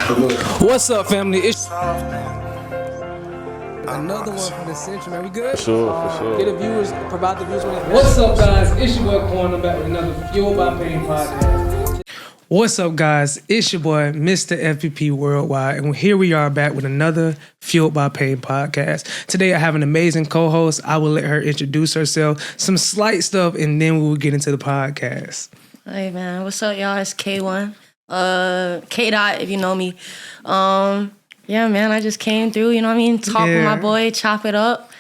What's up, family? It's another one from the Central, man. We good? For sure. Get the viewers, provide the viewers with it. What's up, guys? It's your boy Corn. Back with another Fueled by Pain podcast. What's up, guys? It's your boy, Mr. FBP Worldwide, and here we are back with another Fueled by Pain podcast. Today, I have an amazing co-host. I will let her introduce herself, some slight stuff, and then we will get into the podcast. Hey, man. What's up, y'all? It's K1. KDOT, if you know me. Yeah, man, I just came through, you know what I mean? Talk with my boy, chop it up,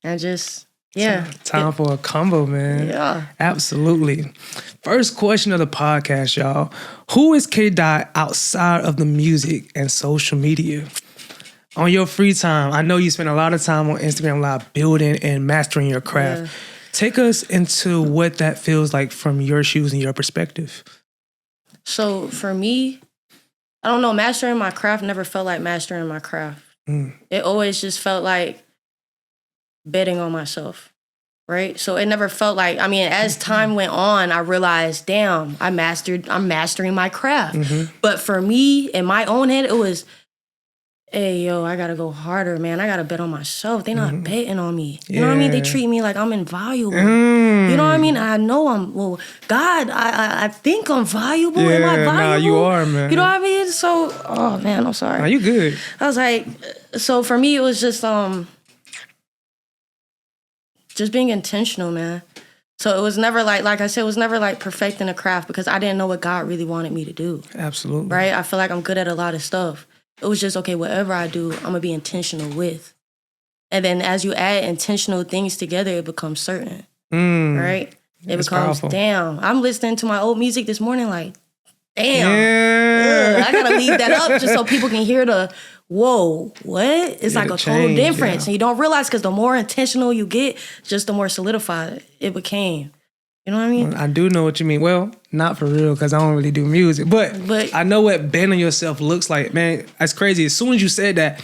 and just, yeah. Time for a combo, man. Yeah. Absolutely. First question of the podcast, y'all. Who is KDOT outside of the music and social media? On your free time, I know you spend a lot of time on Instagram Live building and mastering your craft. Yeah. Take us into what that feels like from your shoes and your perspective. So for me, I don't know, mastering my craft never felt like mastering my craft. It always just felt like betting on myself, right? So it never felt like, I mean, as time went on, I realized, damn, I'm mastering my craft. Mm-hmm. But for me, in my own head, it was, hey, yo, I gotta go harder, man. I gotta bet on myself. They not betting on me. You know what I mean? They treat me like I'm invaluable. You know what I mean? I know God, I think I'm valuable. Am I valuable? Nah, you are, man. You know what I mean? So, oh, man, I'm sorry. Nah, you good. I was like, so for me, it was just being intentional, man. So it was never like I said, it was never like perfecting a craft because I didn't know what God really wanted me to do. Absolutely. Right? I feel like I'm good at a lot of stuff. It was just, okay, whatever I do, I'm going to be intentional with. And then as you add intentional things together, it becomes certain, right? It becomes, powerful. Damn, I'm listening to my old music this morning like, damn, I got to leave that up just so people can hear the, whoa, what? It's like a total difference. And you don't realize because the more intentional you get, just the more solidified it became. You know what I mean? Well, I do know what you mean. Well, not for real, because I don't really do music. But I know what betting on yourself looks like, man. That's crazy. As soon as you said that,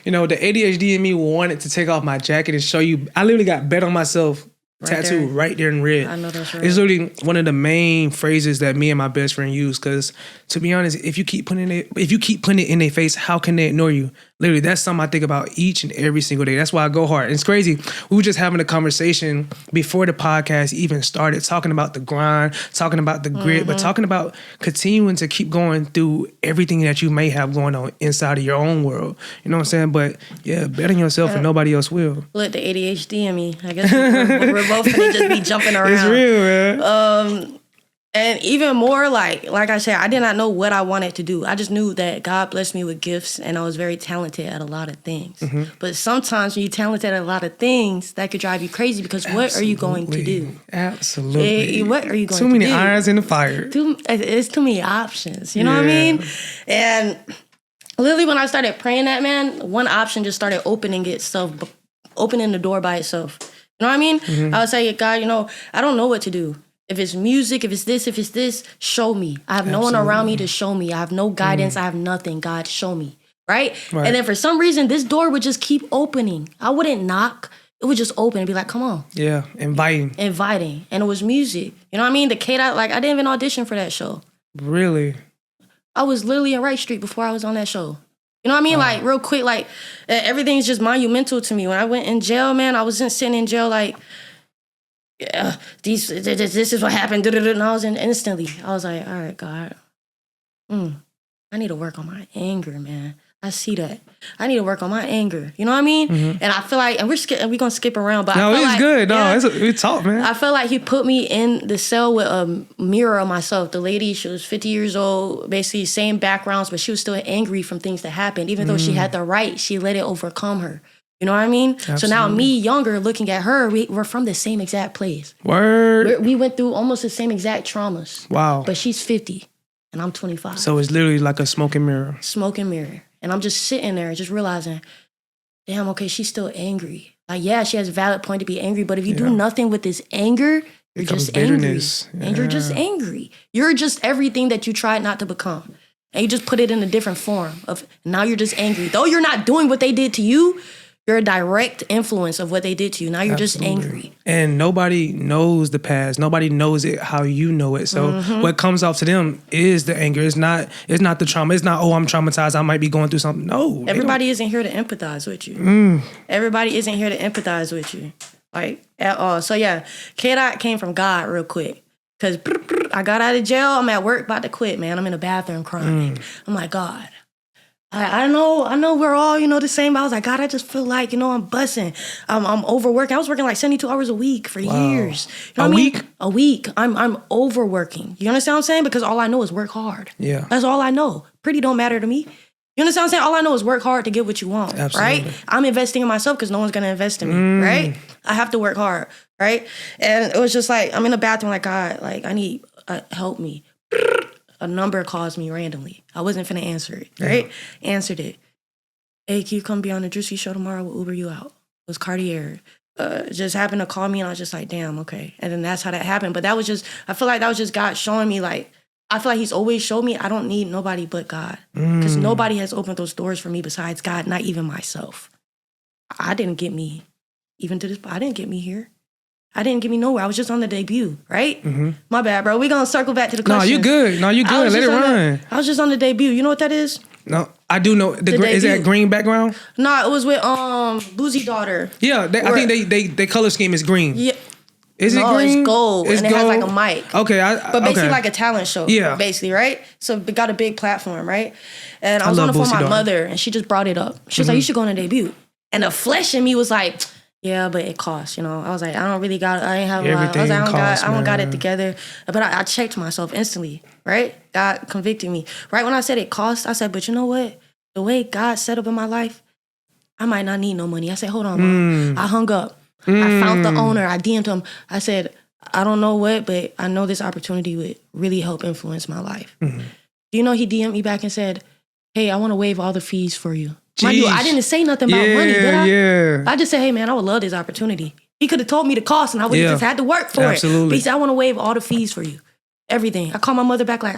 you know, the ADHD in me wanted to take off my jacket and show you. I literally got bet on myself tattooed right there in red. I know that's right. It's literally one of the main phrases that me and my best friend use. Because to be honest, if you keep putting it in their face, how can they ignore you? Literally, that's something I think about each and every single day. That's why I go hard. And it's crazy. We were just having a conversation before the podcast even started, talking about the grind, talking about the grit, but talking about continuing to keep going through everything that you may have going on inside of your own world. You know what I'm saying? But yeah, bet on yourself and nobody else will. Look, the ADHD in me. I guess we're both gonna just be jumping around. It's real, man. And even more, like I said, I did not know what I wanted to do. I just knew that God blessed me with gifts and I was very talented at a lot of things. But sometimes when you're talented at a lot of things, that could drive you crazy because what are you going to do? Absolutely. What are you going to do? Too many irons in the fire. It's too many options. You know what I mean? And literally when I started praying that, man, one option just started opening the door by itself. You know what I mean? I would say, God, you know, I don't know what to do. If it's music, if it's this, show me. I have no one around me to show me. I have no guidance. I have nothing. God, show me. Right? And then for some reason, this door would just keep opening. I wouldn't knock. It would just open and be like, come on. Yeah, inviting. And it was music. You know what I mean? The KDOT, like, I didn't even audition for that show. Really? I was literally in Wright Street before I was on that show. You know what I mean? Like, real quick, like, everything's just monumental to me. When I went in jail, man, I wasn't sitting in jail like, yeah, this is what happened. And I was instantly, I was like, all right, God, I need to work on my anger, man. I see that. I need to work on my anger. You know what I mean? And I feel like, and we're gonna skip around, but no, I feel it's like, good. No, it's talk, man. I feel like he put me in the cell with a mirror of myself. The lady, she was 50 years old, basically same backgrounds, but she was still angry from things that happened. Even though she had the right, she let it overcome her. You know what I mean? Absolutely. So now me, younger, looking at her, we're from the same exact place. Word. We went through almost the same exact traumas. Wow. But she's 50 and I'm 25. So it's literally like a smoke and mirror. Smoke and mirror. And I'm just sitting there just realizing, damn, okay, she's still angry. Like, yeah, she has a valid point to be angry, but if you do nothing with this anger, you're just bitterness. Angry. And you're just angry. You're just everything that you tried not to become. And you just put it in a different form of now you're just angry. Though you're not doing what they did to you, You're a direct influence of what they did to you. Now you're just angry. And nobody knows the past. Nobody knows it how you know it. So what comes off to them is the anger. It's not the trauma. It's not, oh, I'm traumatized, I might be going through something. No. Everybody isn't here to empathize with you. Everybody isn't here to empathize with you. Like, at all. So yeah, KDOT came from God real quick. Because I got out of jail. I'm at work about to quit, man. I'm in the bathroom crying. I'm like, God, I know we're all, the same. But I was like, God, I just feel like, I'm busting. I'm overworking. I was working like 72 hours a week for years. You know what I mean? A week. I'm overworking. You understand what I'm saying? Because all I know is work hard. Yeah. That's all I know. Pretty don't matter to me. You understand what I'm saying? All I know is work hard to get what you want, Absolutely. right? I'm investing in myself because no one's going to invest in me, right? I have to work hard, right? And it was just like, I'm in the bathroom like, God, like, I need, help me. A number calls me randomly. I wasn't finna answer it, right? Yeah. Answered it. Hey, can you come be on the Juicy Show tomorrow? We'll Uber you out. It was Cartier. Just happened to call me and I was just like, damn, okay. And then that's how that happened. But that was just, I feel like that was just God showing me like, I feel like he's always showed me I don't need nobody but God. Because nobody has opened those doors for me besides God, not even myself. I didn't get me, even to this, I didn't get me here. I didn't get me nowhere. I was just on the debut, right? My bad, bro. We're going to circle back to the question. No, you good. Let it run. I was just on the debut. You know what that is? No, I do know. Is that green background? No, it was with Boozy Daughter. Yeah, I think they color scheme is green. Yeah. Is it green? It's gold. It has like a mic. Okay. But basically like a talent show. Yeah. Basically, right? So it got a big platform, right? And I was on the phone with my mother and she just brought it up. She was like, you should go on a debut. And the flesh in me was like, yeah, but it costs, I was like, I don't really got it. I ain't have a lot. I was like, I don't got it together. But I checked myself instantly, right? God convicted me. Right when I said it costs, I said, but you know what? The way God set up in my life, I might not need no money. I said, hold on, Mom. I hung up. I found the owner. I DM'd him. I said, I don't know what, but I know this opportunity would really help influence my life. Do you know he DM'd me back and said, hey, I want to waive all the fees for you. Mind you, I didn't say nothing about money, did I? Yeah. I just said, hey, man, I would love this opportunity. He could have told me the cost and I would have just had to work for it. But he said, I want to waive all the fees for you. Everything. I called my mother back like,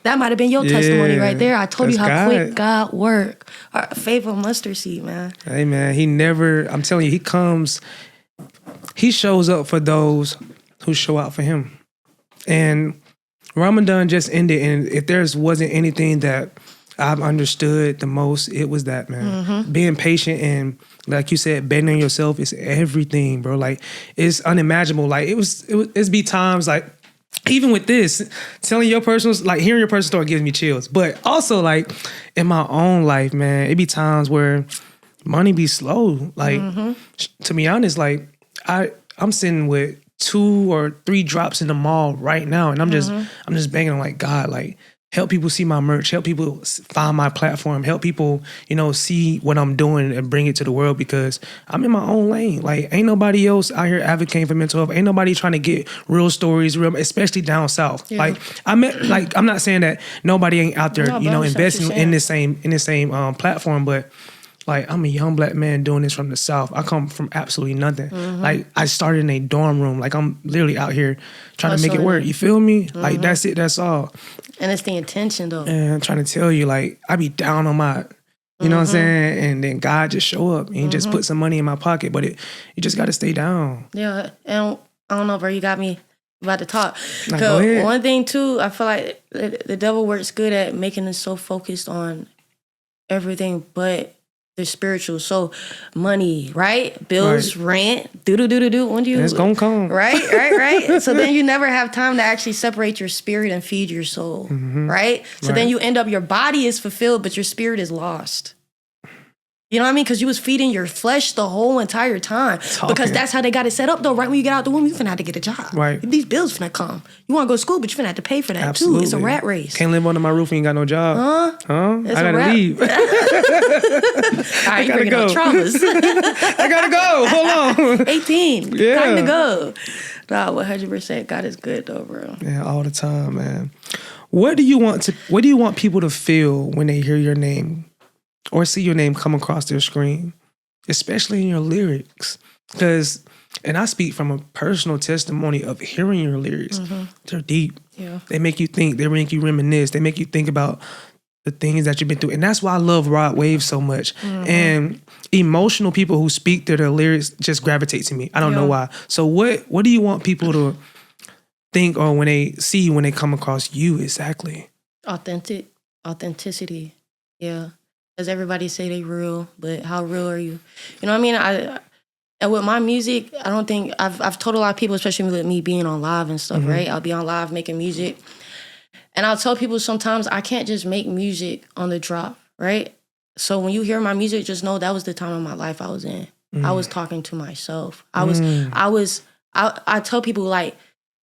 that might have been your testimony right there. I told you how quick God work. Faithful mustard seed, man. Hey, man, I'm telling you, he shows up for those who show out for him. And Ramadan just ended, and if there wasn't anything that I've understood the most, it was that, man. Being patient and, like you said, betting on yourself is everything, bro. Like, it's unimaginable. Like, it's be times, like, even with this, telling your personal, like, hearing your personal story gives me chills. But also, like, in my own life, man, it be times where money be slow. Like, to be honest, like, I'm sitting with 2 or 3 drops in the mall right now, and I'm just banging on, like, God, like, help people see my merch, help people find my platform, help people, see what I'm doing and bring it to the world, because I'm in my own lane. Like, ain't nobody else out here advocating for mental health. Ain't nobody trying to get real stories, especially down south. Yeah. Like, I'm not saying that nobody ain't out there, investing in this same platform, but like, I'm a young black man doing this from the South. I come from absolutely nothing. Like, I started in a dorm room. Like, I'm literally out here trying to make it work. You feel me? Like, that's it. That's all. And it's the intention, though. And I'm trying to tell you, like, I be down on my, you know what I'm saying? And then God just show up and he just put some money in my pocket. But you just got to stay down. Yeah. And I don't know, bro. You got me about to talk. Go ahead. One thing, too, I feel like the devil works good at making us so focused on everything but the spiritual. So money, right? Bills, rent, when do you? It's gonna come. Right. So then you never have time to actually separate your spirit and feed your soul, right? So then you end up, your body is fulfilled, but your spirit is lost. You know what I mean? Because you was feeding your flesh the whole entire time. Because that's how they got it set up, though. Right when you get out the womb, you finna have to get a job. Right. These bills finna come. You want to go to school, but you finna have to pay for that, too. It's a rat race. Can't live under my roof and you ain't got no job. Huh? It's I gotta leave. All right, you bringing up traumas. I gotta go. Hold on. 18. Yeah. Time to go. Nah, 100%. God is good, though, bro. Yeah, all the time, man. What do you want people to feel when they hear your name or see your name come across their screen, especially in your lyrics? Because, and I speak from a personal testimony of hearing your lyrics. They're deep. Yeah. They make you think. They make you reminisce. They make you think about the things that you've been through. And that's why I love Rod Wave so much. And emotional people who speak through their lyrics just gravitate to me. I don't know why. So what do you want people to think, or when they see you, when they come across you exactly? Authenticity. Yeah. As everybody say they real, but how real are you? You know what I mean? And with my music, I don't think I've told a lot of people, especially with me being on live and stuff, right? I'll be on live making music. And I'll tell people sometimes I can't just make music on the drop, right? So when you hear my music, just know that was the time of my life I was in. I was talking to myself. I tell people, like,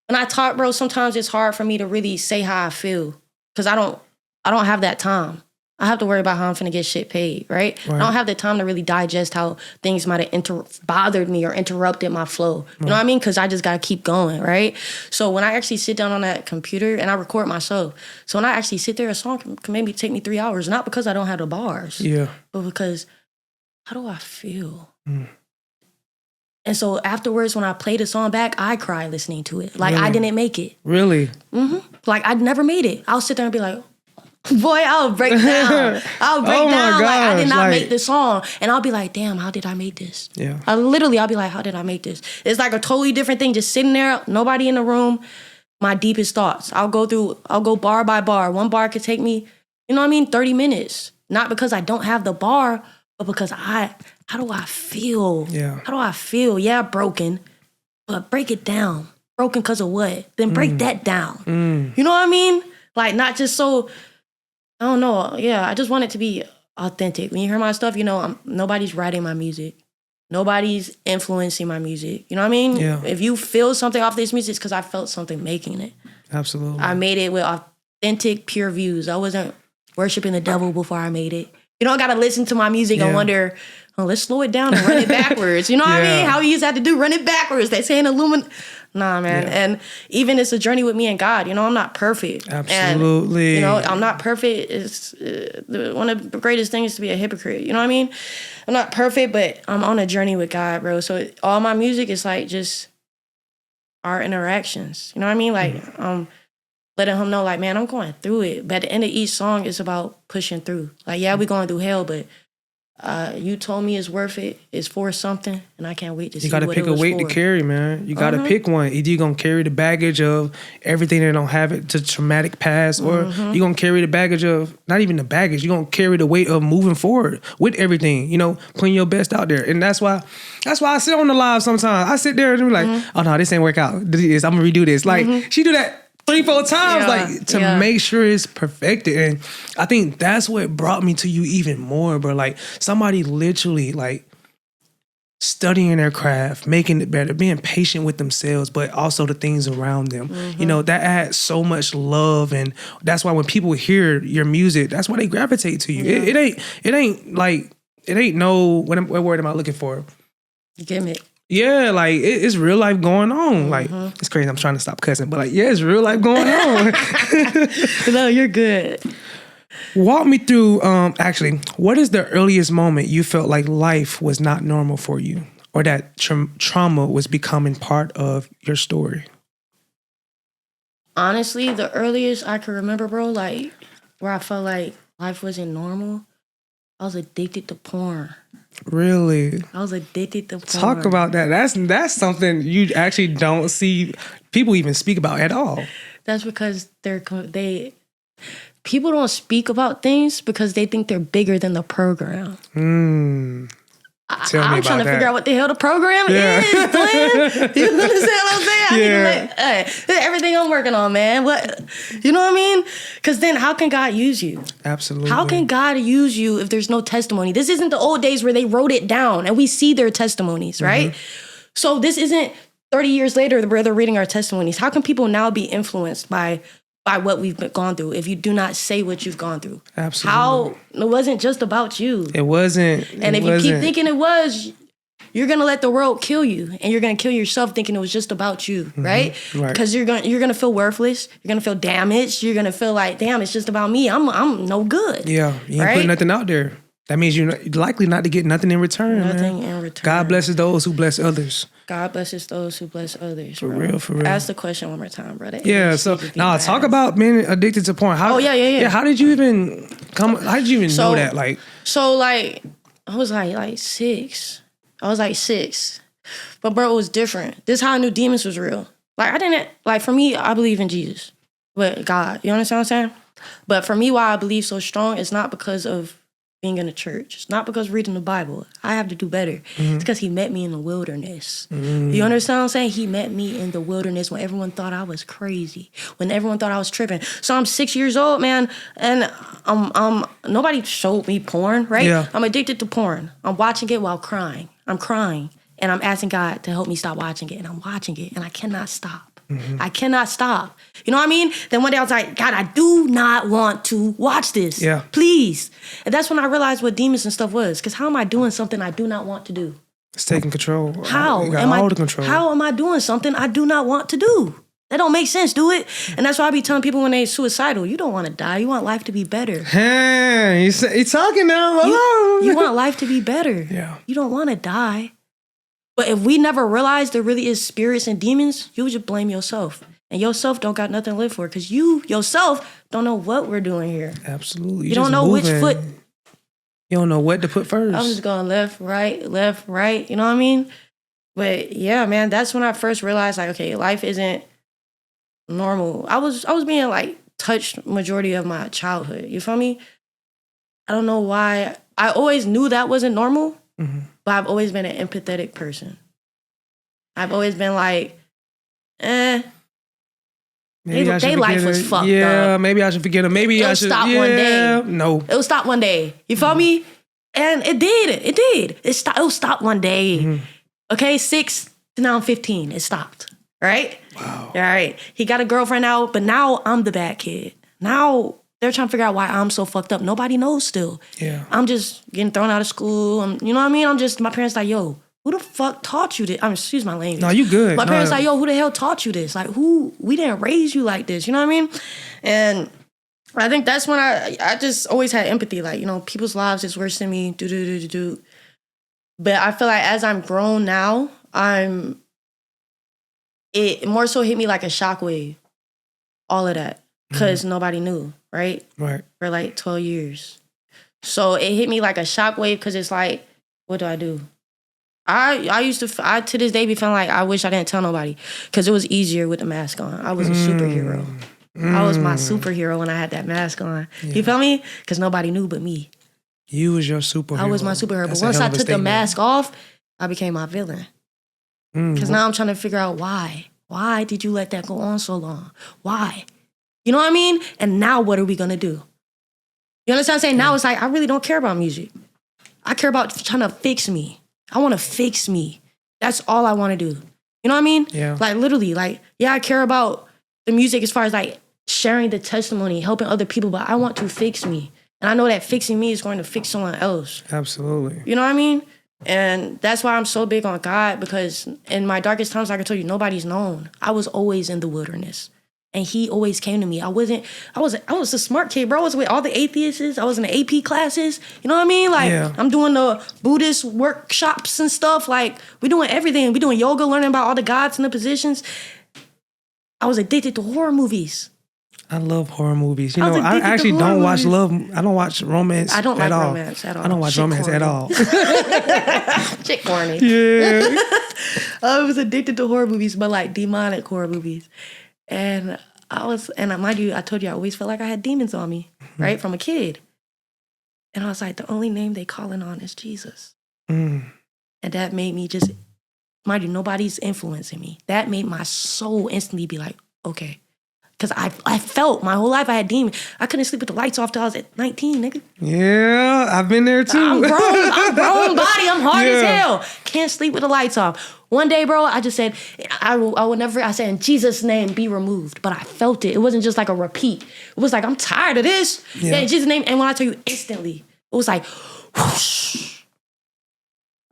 when I talk, bro, sometimes it's hard for me to really say how I feel because I don't have that time. I have to worry about how I'm finna get shit paid, right? I don't have the time to really digest how things might have bothered me or interrupted my flow. You know what I mean? Because I just gotta keep going, right? So when I actually sit down on that computer and I record myself, so when I actually sit there, a song can maybe take me 3 hours, not because I don't have the bars, but because how do I feel? And so afterwards, when I play the song back, I cry listening to it. Like, I didn't make it. Really? Like, I'd never made it. I'll sit there and be like, boy, I'll break down. I'll break down. Like, I did not make the song. And I'll be like, damn, how did I make this? Yeah. I'll be like, how did I make this? It's like a totally different thing, just sitting there, nobody in the room, my deepest thoughts. I'll go bar by bar. One bar could take me, 30 minutes. Not because I don't have the bar, but because how do I feel? Yeah. How do I feel? Yeah, broken, but break it down. Broken because of what? Then break that down. You know what I mean? Like, not just so... I don't know. Yeah, I just want it to be authentic. When you hear my stuff, nobody's writing my music. Nobody's influencing my music. You know what I mean? Yeah. If you feel something off this music, it's because I felt something making it. Absolutely. I made it with authentic, pure views. I wasn't worshiping the devil before I made it. You don't got to listen to my music and wonder, let's slow it down and run it backwards. You know what I mean? How we used to have to do, run it backwards. They say in Nah, man. Yeah. And even it's a journey with me and God. I'm not perfect. Absolutely. And, I'm not perfect. It's one of the greatest things to be a hypocrite. You know what I mean? I'm not perfect, but I'm on a journey with God, bro. So all my music is like just our interactions. You know what I mean? Like, letting him know, like, man, I'm going through it. But at the end of each song, it's about pushing through. Like, yeah, we're going through hell, but you told me it's worth it. It's for something, and I can't wait to see what it was for. You got to pick a weight to carry, man. You got to pick one. Either you're going to carry the baggage of everything that don't have it to traumatic past, or you're going to carry the baggage of, not even the baggage, you're going to carry the weight of moving forward with everything, putting your best out there. And that's why I sit on the live sometimes. I sit there and be like, oh, no, this ain't work out. I'm going to redo this. Like, she do that 3-4 times, to make sure it's perfected. And I think that's what brought me to you even more, bro. Like, somebody literally, like, studying their craft, making it better, being patient with themselves, but also the things around them. That adds so much love. And that's why when people hear your music, that's why they gravitate to you. It ain't no, what word am I looking for? Gimmick. Yeah, like it's real life going on. Like, it's crazy. I'm trying to stop cussing, but it's real life going on. No, you're good. Walk me through, actually, what is the earliest moment you felt like life was not normal for you, or that trauma was becoming part of your story? Honestly, the earliest I can remember, bro, like, where I felt like life wasn't normal, I was addicted to porn. Really? I was addicted to porn. Talk about that. That's something you actually don't see people even speak about at all. That's because people don't speak about things because they think they're bigger than the program. I'm trying to figure out what the hell the program is, Glenn. You understand what I'm saying? Hey, everything I'm working on, man. What, you know what I mean? Because then how can God use you? Absolutely. How can God use you if there's no testimony? This isn't the old days where they wrote it down and we see their testimonies, right? So this isn't 30 years later where they're reading our testimonies. How can people now be influenced by what we've gone through if you do not say what you've gone through? Absolutely. It wasn't just about you. It wasn't. And if you keep thinking it was, you're going to let the world kill you, and you're going to kill yourself thinking it was just about you, right? Because you're going to feel worthless. You're going to feel damaged. You're going to feel like, damn, it's just about me. I'm no good. Yeah, you ain't putting nothing out there. That means you're likely not to get nothing in return. Nothing man. in return. God blesses those who bless others. God blesses those who bless others. For bro. real, for real. Ask the question one more time, brother. Yeah, so now talk about being addicted to porn. How, yeah. How did you even how did you even know that? Like, I was like 6. I was like 6. But bro, it was different. This is how I knew demons was real. Like I didn't, like for me, I believe in Jesus. But God, you understand what I'm saying? But for me, why I believe so strong is not because of being in the church. It's not because reading the Bible. I have to do better. It's because he met me in the wilderness. You understand what I'm saying? He met me in the wilderness when everyone thought I was crazy, when everyone thought I was tripping. So I'm 6 years old, man, and nobody showed me porn, right? Yeah. I'm addicted to porn. I'm watching it while crying. I'm crying, and I'm asking God to help me stop watching it, and I'm watching it, and I cannot stop. I cannot stop. You know what I mean? Then one day I was like, God, I do not want to watch this. Yeah. Please. And that's when I realized what demons and stuff was. Because how am I doing something I do not want to do? It's taking control. How? You got all the control. How am I doing something I do not want to do? That don't make sense, do it? And that's why I be telling people when they suicidal, you don't want to die. You want life to be better. Hey, you talking now. Hello. You want life to be better. Yeah. You don't want to die. But if we never realized there really is spirits and demons, you would just blame yourself. And yourself don't got nothing to live for because you, yourself, don't know what we're doing here. Absolutely. You don't know which foot. You don't know what to put first. I'm just going left, right. You know what I mean? But yeah, man, that's when I first realized, like, okay, life isn't normal. I was being, like, touched majority of my childhood. You feel me? I don't know why. I always knew that wasn't normal. But I've always been an empathetic person. I've always been like, their life was fucked up. Yeah, maybe I should forget them. Maybe I should stop one day. No. It'll stop one day. You feel me? And it did. It'll stop one day. Okay, 6 to now I'm 15. It stopped. Right? Wow. All right. He got a girlfriend now, but now I'm the bad kid. Now they're trying to figure out why I'm so fucked up. Nobody knows still. Yeah. I'm just getting thrown out of school. You know what I mean? My parents like, yo, who the fuck taught you this? Excuse my language. No, you good. My parents like, yo, who the hell taught you this? Like, we didn't raise you like this. You know what I mean? And I think that's when I just always had empathy. Like, you know, people's lives is worse than me. But I feel like as I'm grown now, it more so hit me like a shockwave. All of that. Because nobody knew, right? Right. For like 12 years. So it hit me like a shockwave because it's like, what do I do? I used to this day be feeling like I wish I didn't tell nobody because it was easier with the mask on. I was a superhero. I was my superhero when I had that mask on. Yeah. You feel me? Because nobody knew but me. You was your superhero. I was my superhero. But once I took the mask off, I became my villain. Because now I'm trying to figure out why. Why did you let that go on so long? Why? You know what I mean? And now what are we going to do? You understand what I'm saying? Now it's like, I really don't care about music. I care about trying to fix me. I want to fix me. That's all I want to do. You know what I mean? Yeah. Like literally, like, yeah, I care about the music as far as like sharing the testimony, helping other people, but I want to fix me. And I know that fixing me is going to fix someone else. Absolutely. You know what I mean? And that's why I'm so big on God, because in my darkest times, like I told you, nobody's known. I was always in the wilderness. And he always came to me. I was a smart kid, bro. I was with all the atheists. I was in the AP classes. You know what I mean? Like, I'm doing the Buddhist workshops and stuff. Like, we're doing everything. We're doing yoga, learning about all the gods and the positions. I was addicted to horror movies. I love horror movies. You know, I actually don't watch I don't watch romance at all. I don't like romance at all. I don't watch romance at all. Chick corny. Yeah. I was addicted to horror movies, but like demonic horror movies. And mind you, I told you I always felt like I had demons on me, right? From a kid. And I was like, the only name they calling on is Jesus. And that made me just, mind you, nobody's influencing me. That made my soul instantly be like, okay. Because I felt my whole life I had demons. I couldn't sleep with the lights off till I was at 19, nigga. Yeah, I've been there too. I'm grown body. I'm hard as hell. Can't sleep with the lights off. One day, bro, I just said, I will never, I said, in Jesus' name, be removed. But I felt it. It wasn't just like a repeat. It was like, I'm tired of this. Yeah. In Jesus' name. And when I tell you instantly, it was like, whoosh.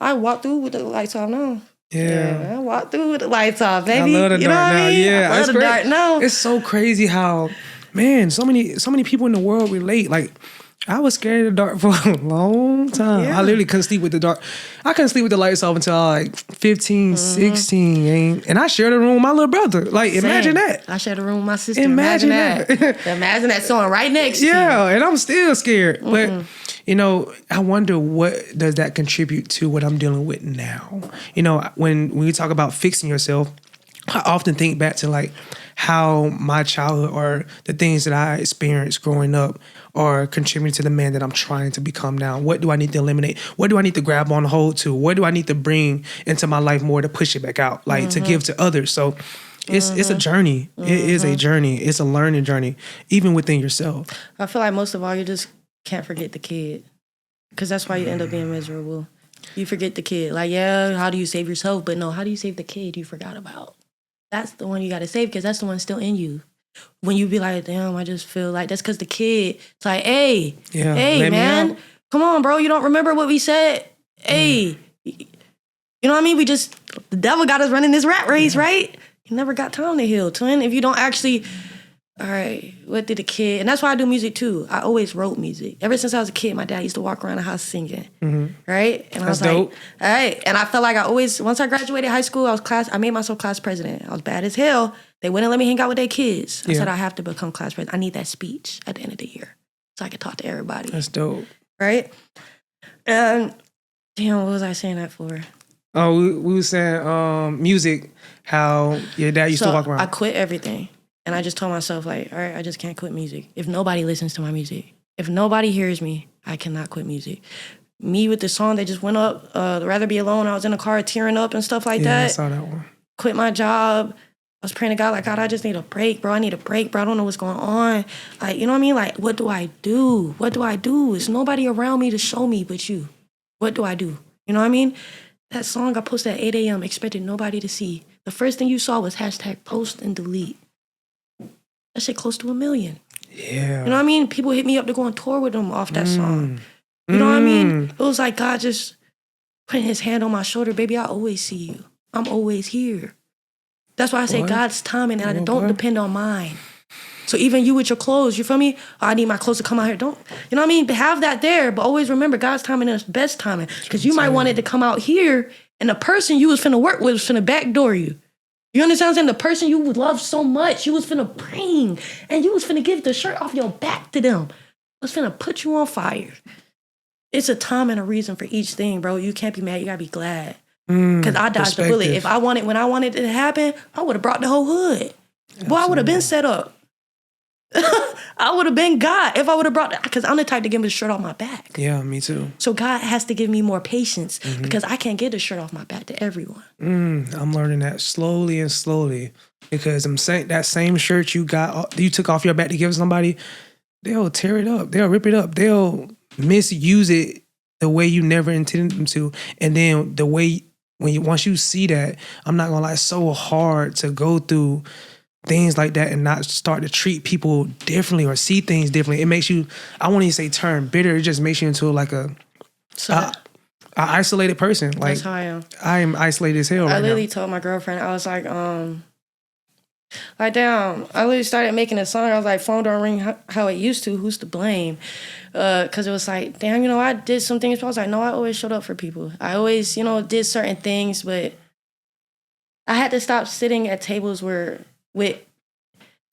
I walked through with the lights off now. Yeah, I walk through with the lights off, baby. I love the dark now. Yeah, I love the dark now. It's so crazy how, man, so many people in the world relate. Like, I was scared of the dark for a long time. Yeah. I literally couldn't sleep with the dark. I couldn't sleep with the lights off until I like 15, 16. And I shared a room with my little brother. Like, imagine Same. that. I shared a room with my sister. Imagine Imagine that. Imagine that song right next to you. Yeah, and I'm still scared. But, you know, I wonder what does that contribute to what I'm dealing with now? You know, when you talk about fixing yourself, I often think back to like how my childhood or the things that I experienced growing up are contributing to the man that I'm trying to become now. What do I need to eliminate? What do I need to grab on hold to? What do I need to bring into my life more to push it back out, like to give to others? So it's a journey. It is a journey. It's a learning journey, even within yourself. I feel like most of all, you just can't forget the kid. Because that's why you end up being miserable. You forget the kid. Like, yeah, how do you save yourself? But no, how do you save the kid you forgot about? That's the one you got to save because that's the one still in you. When you be like, damn, I just feel like that's because the kid, it's like, hey, man, come on, bro. You don't remember what we said? Hey, you know what I mean? The devil got us running this rat race, right? You never got time to heal, twin. If you don't actually, all right, what did the kid, and that's why I do music too. I always wrote music. Ever since I was a kid, my dad used to walk around the house singing, right? And I was dope. like, all right. And I felt like once I graduated high school, I made myself class president. I was bad as hell. They wouldn't let me hang out with their kids. I said, I have to become class president. I need that speech at the end of the year so I could talk to everybody. That's dope. Right? And damn, what was I saying that for? Oh, we were saying music, how your dad used to walk around. I quit everything. And I just told myself, like, all right, I just can't quit music. If nobody listens to my music, if nobody hears me, I cannot quit music. Me with the song that just went up, Rather Be Alone, I was in the car tearing up and stuff like that. Yeah, I saw that one. Quit my job. I was praying to God, like, God, I just need a break, bro. I need a break, bro. I don't know what's going on. Like, you know what I mean? Like, what do I do? What do I do? There's nobody around me to show me but you. What do I do? You know what I mean? That song I posted at 8 a.m., expected nobody to see. The first thing you saw was hashtag post and delete. That shit close to 1 million. Yeah. You know what I mean? People hit me up to go on tour with them off that song. You know what I mean? It was like God just putting his hand on my shoulder. Baby, I always see you. I'm always here. That's why I say God's timing and I don't depend on mine. So even you with your clothes, you feel me? Oh, I need my clothes to come out here. Don't, you know what I mean? Have that there, but always remember God's timing is best timing. Because you might want it to come out here and the person you was finna work with was finna backdoor you. You understand what I'm saying? The person you would love so much, you was finna bring, and you was finna give the shirt off your back to them. Was finna put you on fire. It's a time and a reason for each thing, bro. You can't be mad. You gotta be glad. Because I dodged the bullet. When I wanted it to happen, I would have brought the whole hood. Absolutely. Boy, I would have been set up. I would have been God if I would have brought that. Because I'm the type to give him the shirt off my back. Yeah, me too. So God has to give me more patience because I can't get the shirt off my back to everyone. I'm learning that slowly and slowly because I'm saying that same shirt you took off your back to give somebody, they'll tear it up. They'll rip it up. They'll misuse it the way you never intended them to. And then the way once you see that, I'm not gonna lie, it's so hard to go through things like that and not start to treat people differently or see things differently. It makes you, I won't even say turn bitter. It just makes you into like a isolated person. Like, that's how I am. I am isolated as hell right now. I literally told my girlfriend, I was like, damn, I literally started making a song. I was like, phone don't ring how it used to. Who's to blame? Because it was like, damn, you know, I did some things. I was like, no, I always showed up for people. I always, you know, did certain things, but I had to stop sitting at tables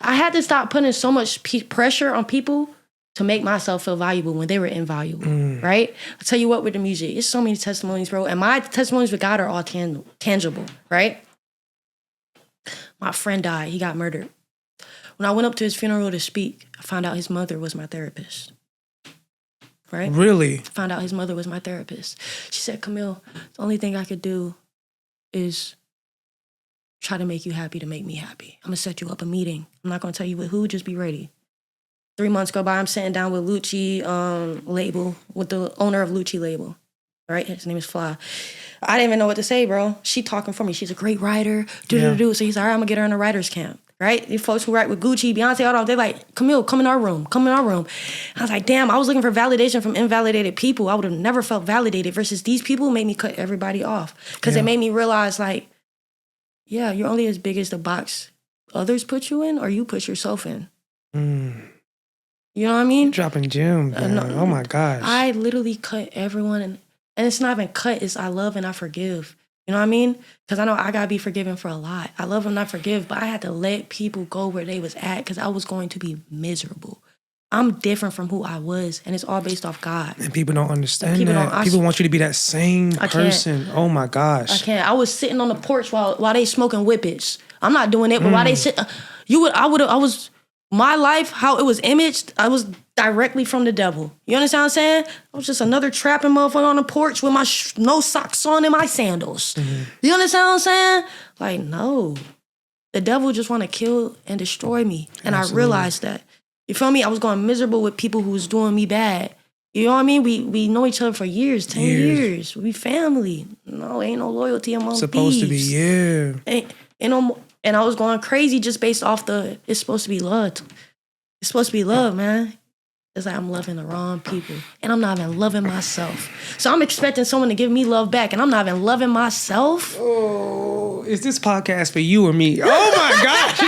I had to stop putting so much pressure on people to make myself feel valuable when they were invaluable, right? I'll tell you what, with the music, it's so many testimonies, bro. And my testimonies with God are all tangible, right? My friend died. He got murdered. When I went up to his funeral to speak, I found out his mother was my therapist, right? Really? Found out his mother was my therapist. She said, Camille, the only thing I could do is try to make you happy to make me happy. I'm going to set you up a meeting. I'm not going to tell you with who, just be ready. 3 months go by, I'm sitting down with Lucci label, with the owner of Lucci label, right? His name is Fly. I didn't even know what to say, bro. She talking for me. She's a great writer. So he's like, all right, I'm going to get her in a writer's camp, right? These folks who write with Gucci, Beyonce, all that, they're like, Camille, come in our room. And I was like, damn, I was looking for validation from invalidated people. I would have never felt validated versus these people made me cut everybody off because it made me realize, like, yeah, you're only as big as the box others put you in or you put yourself in. You know what I mean? Dropping gems, man. Oh my gosh. I literally cut everyone, and it's not even cut. It's I love and I forgive. You know what I mean? Because I know I gotta be forgiven for a lot. I love and I forgive, but I had to let people go where they was at because I was going to be miserable. I'm different from who I was, and it's all based off God. And people don't understand that. People want you to be that same person. Oh my gosh. I can't. I was sitting on the porch while they smoking whippets. I'm not doing it, but while they sit, I was. My life, how it was imaged, I was directly from the devil. You understand what I'm saying? I was just another trapping motherfucker on the porch with my no socks on and my sandals. Mm-hmm. You understand what I'm saying? Like, no. The devil just want to kill and destroy me. And Absolutely. I realized that. You feel me? I was going miserable with people who was doing me bad. You know what I mean? We know each other for years, 10 years. We family. No, ain't no loyalty among supposed thieves. To be, yeah. Ain't no... And I was going crazy just based off it's supposed to be love. It's supposed to be love, man. It's like I'm loving the wrong people. And I'm not even loving myself. So I'm expecting someone to give me love back, and I'm not even loving myself. Oh, is this podcast for you or me? Oh my gosh.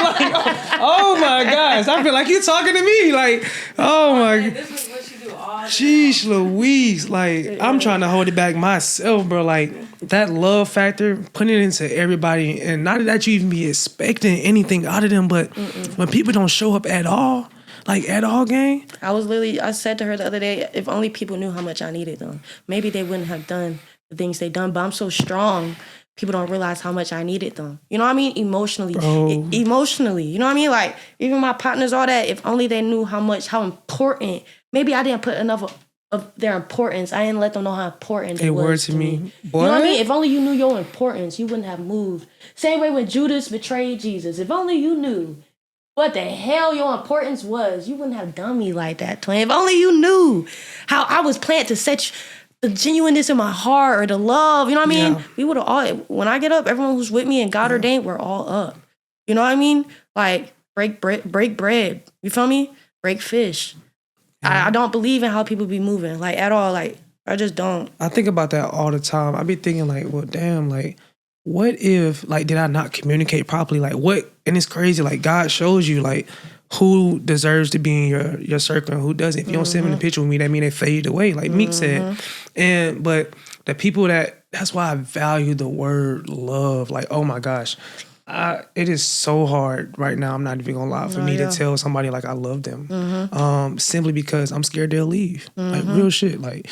Oh my gosh. I feel like you're talking to me. Like, oh my God. This is what you do all day. Sheesh Louise. Like, I'm trying to hold it back myself, bro. Like, that love factor, putting it into everybody, and not that you even be expecting anything out of them, but when people don't show up at all, like at all, gang. I said to her the other day, if only people knew how much I needed them, maybe they wouldn't have done the things they done, but I'm so strong, people don't realize how much I needed them. You know what I mean? Emotionally. Emotionally. You know what I mean? Like, even my partners, all that, if only they knew how important, maybe I didn't put enough of their importance. I didn't let them know how important they were to me. What? You know what I mean? If only you knew your importance, you wouldn't have moved. Same way when Judas betrayed Jesus. If only you knew what the hell your importance was, you wouldn't have done me like that, twin. If only you knew how I was planned to set the genuineness in my heart or the love, you know what I mean? Yeah. We would have all, when I get up, everyone who's with me and God ordained, we're all up. You know what I mean? Like, break bread. You feel me? Break fish. I don't believe in how people be moving, like, at all. Like, I just don't. I think about that all the time. I be thinking, like, well, damn, like, what if, like, did I not communicate properly? Like, what? And it's crazy. Like, God shows you, like, who deserves to be in your circle and who doesn't. If you don't send me the picture with me, that mean they fade away, like Meek said. But the people that's why I value the word love. Like, oh my gosh. It is so hard right now, I'm not even gonna lie, for me to tell somebody like I love them. Simply because I'm scared they'll leave. Like, real shit. Like,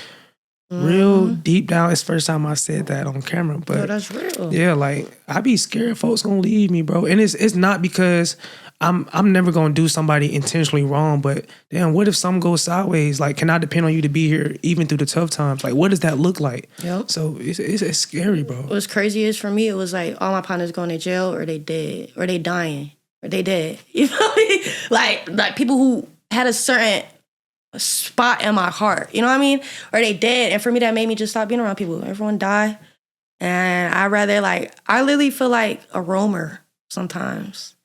real deep down, it's the first time I said that on camera. But no, that's real. Yeah, like, I be scared folks gonna leave me, bro. And it's not because I'm never gonna do somebody intentionally wrong, but damn, what if something goes sideways? Like, can I depend on you to be here even through the tough times? Like, what does that look like? Yep. So it's scary, bro. What's crazy is, for me, it was like all my partners going to jail, or they dead, or they dying, or they dead. You know what I mean? Like people who had a certain spot in my heart, you know what I mean? Or they dead. And for me, that made me just stop being around people. Everyone die. And I literally feel like a roamer sometimes.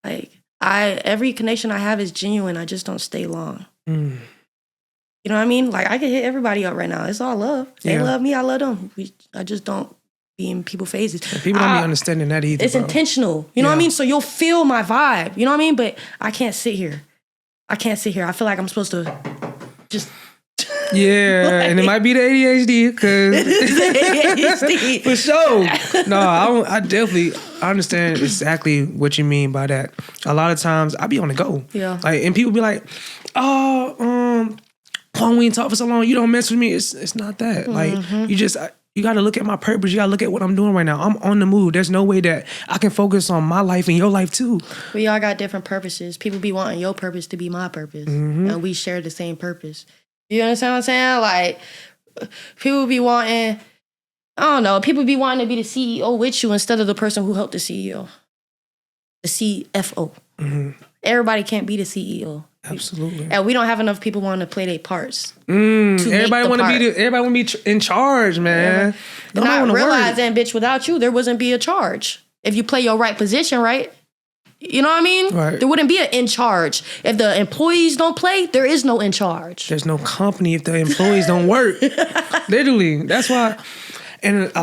Like, every connection I have is genuine. I just don't stay long. You know what I mean? Like, I can hit everybody up right now. It's all love. They love me, I love them. I just don't be in people's faces. And people don't be understanding that either, It's intentional. You know what I mean? So you'll feel my vibe. You know what I mean? But I can't sit here. I feel like I'm supposed to just... Yeah, like, and it might be the ADHD, because for sure. No, I definitely understand exactly what you mean by that. A lot of times I be on the go. Yeah. Like, and people be like, oh, Juan, we ain't talked for so long, you don't mess with me. It's not that. Like, you got to look at my purpose. You got to look at what I'm doing right now. I'm on the move. There's no way that I can focus on my life and your life too. We all got different purposes. People be wanting your purpose to be my purpose. And we share the same purpose. You understand what I'm saying? Like, people be wanting, I don't know, people be wanting to be the CEO with you instead of the person who helped the CEO. The CFO. Everybody can't be the CEO. Absolutely. And we don't have enough people wanting to play their parts. Everybody want to be in charge, man. They're not realizing, bitch, without you, there wouldn't be a charge. If you play your right position, right? You know what I mean? Right. There wouldn't be an in charge. If the employees don't play, there is no in charge. There's no company if the employees don't work. Literally. That's why And I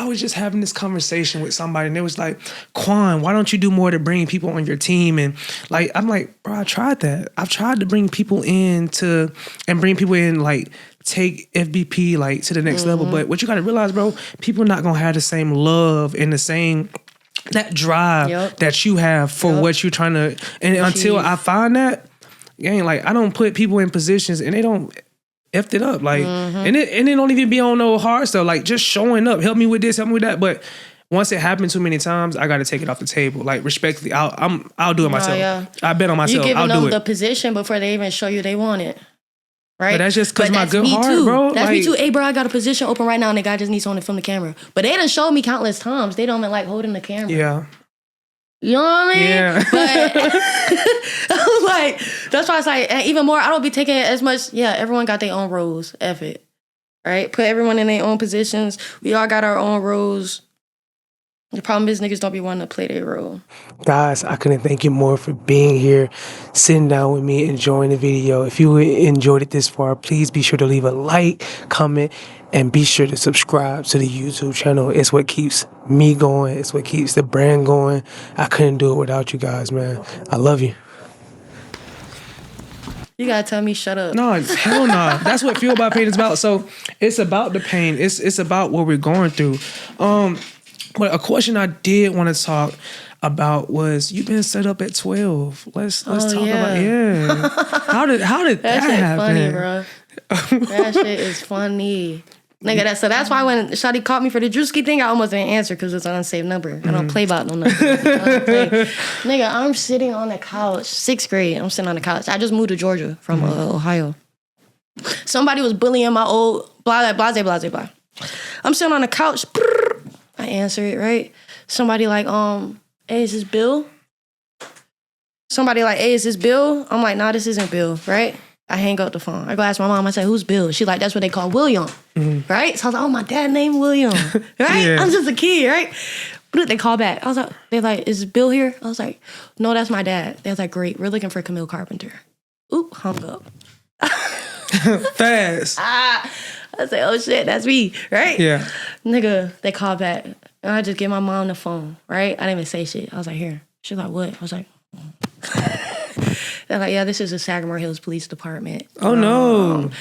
was just having this conversation with somebody, and it was like, Quan, why don't you do more to bring people on your team? And like, I'm like, bro, I tried that. I've tried to bring people in like take FBP like to the next level. But what you got to realize, bro, people not gonna have the same love and the same that drive that you have for what you're trying to. And until I find that, like, I don't put people in positions and they don't effed it up. Like, and it don't even be on no hard stuff. Like, just showing up, help me with this, help me with that. But once it happens too many times, I got to take it off the table. Like, respectfully, I'll do it myself. I bet on myself. You I'll giving do them it. the position before they even show you they want it. Right? But that's just because my good heart, too. bro. That's like, me too. Hey, bro, I got a position open right now and the guy just needs someone to film the camera. But they done showed me countless times. They don't even like holding the camera. Yeah. You know what I mean? Yeah. But I was like, that's why it's like, and even more, I don't be taking it as much. Yeah, everyone got their own roles. F it. Right? Put everyone in their own positions. We all got our own roles. The problem is niggas don't be wanting to play their role. Guys, I couldn't thank you more for being here, sitting down with me, enjoying the video. If you enjoyed it this far, please be sure to leave a like, comment, and be sure to subscribe to the YouTube channel. It's what keeps me going. It's what keeps the brand going. I couldn't do it without you guys, man. I love you. You gotta tell me shut up. No, hell no. That's what Fueled by Pain is about. So it's about the pain. It's about what we're going through. But a question I did want to talk about was, you've been set up at 12. Let's talk about How did that shit happen? Funny, bro. That shit is funny. Nigga, that's why when Shawty called me for the Drewski thing, I almost didn't answer because it's an unsaved number. I don't play about no number. Nigga, I'm sitting on the couch, 6th grade. I'm sitting on the couch. I just moved to Georgia from Ohio. Somebody was bullying my old blah. I'm sitting on the couch. I answer it, right? Somebody like, hey, is this Bill? Somebody like, hey, is this Bill? I'm like, nah, this isn't Bill, right? I hang up the phone. I go ask my mom. I say, who's Bill? She like, that's what they call William, right? So I was like, oh, my dad named William, right? Yeah. I'm just a kid, right? But they call back. I was like, they're like, is Bill here? I was like, no, that's my dad. They was like, great, we're looking for Camille Carpenter. Oop, hung up. Fast. I say, oh shit, that's me, right? Yeah. Nigga, they call back. And I just give my mom the phone, right? I didn't even say shit. I was like, here. She's like, what? I was like, they're like, yeah, this is the Sagamore Hills Police Department. Oh, no.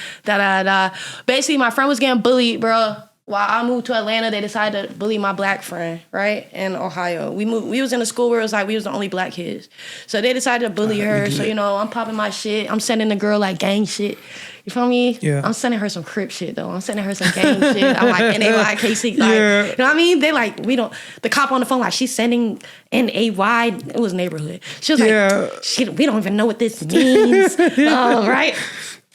Basically, my friend was getting bullied, bro. While I moved to Atlanta, they decided to bully my black friend, right? In Ohio. We was in a school where it was like we was the only black kids. So they decided to bully her. So, I'm popping my shit. I'm sending the girl like gang shit. You feel me? Yeah. I'm sending her some Crip shit, though. I'm sending her some gang shit. I'm like, NAYKC. Like, Yeah. you know what I mean? They like, the cop on the phone, like, she's sending NAY. It was neighborhood. She was like, we don't even know what this means. Right?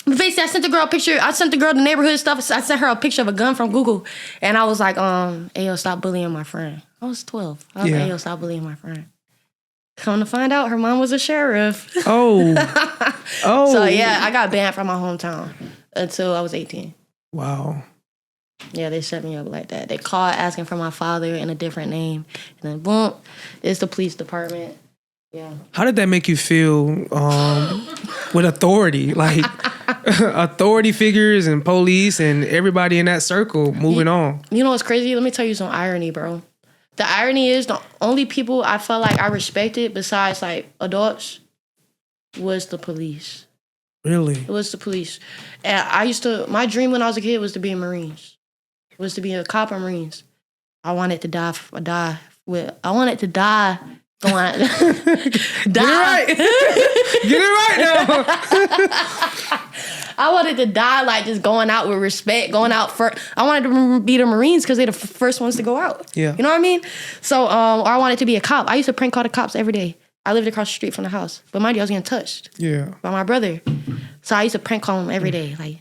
But basically, I sent the girl a picture. I sent the girl the neighborhood stuff. I sent her a picture of a gun from Google. And I was like, Ayo, stop bullying my friend. I was 12. I was like, Ayo, stop bullying my friend. Come to find out, her mom was a sheriff. Oh. So, yeah, I got banned from my hometown until I was 18. Wow. Yeah, they set me up like that. They called asking for my father in a different name. And then, boom, it's the police department. Yeah. How did that make you feel with authority? Like, authority figures and police and everybody in that circle moving on. You know what's crazy? Let me tell you some irony, bro. The irony is the only people I felt like I respected besides like adults was the police. Really? It was the police. And my dream when I was a kid was to be in Marines. It was to be a cop or Marines. I wanted to die going Get it right now. I wanted to die like just going out with respect, going out first. I wanted to be the Marines because they're the first ones to go out. Yeah. You know what I mean? So, or I wanted to be a cop. I used to prank call the cops every day. I lived across the street from the house. But mind you, I was getting touched by my brother. So I used to prank call him every day. Like,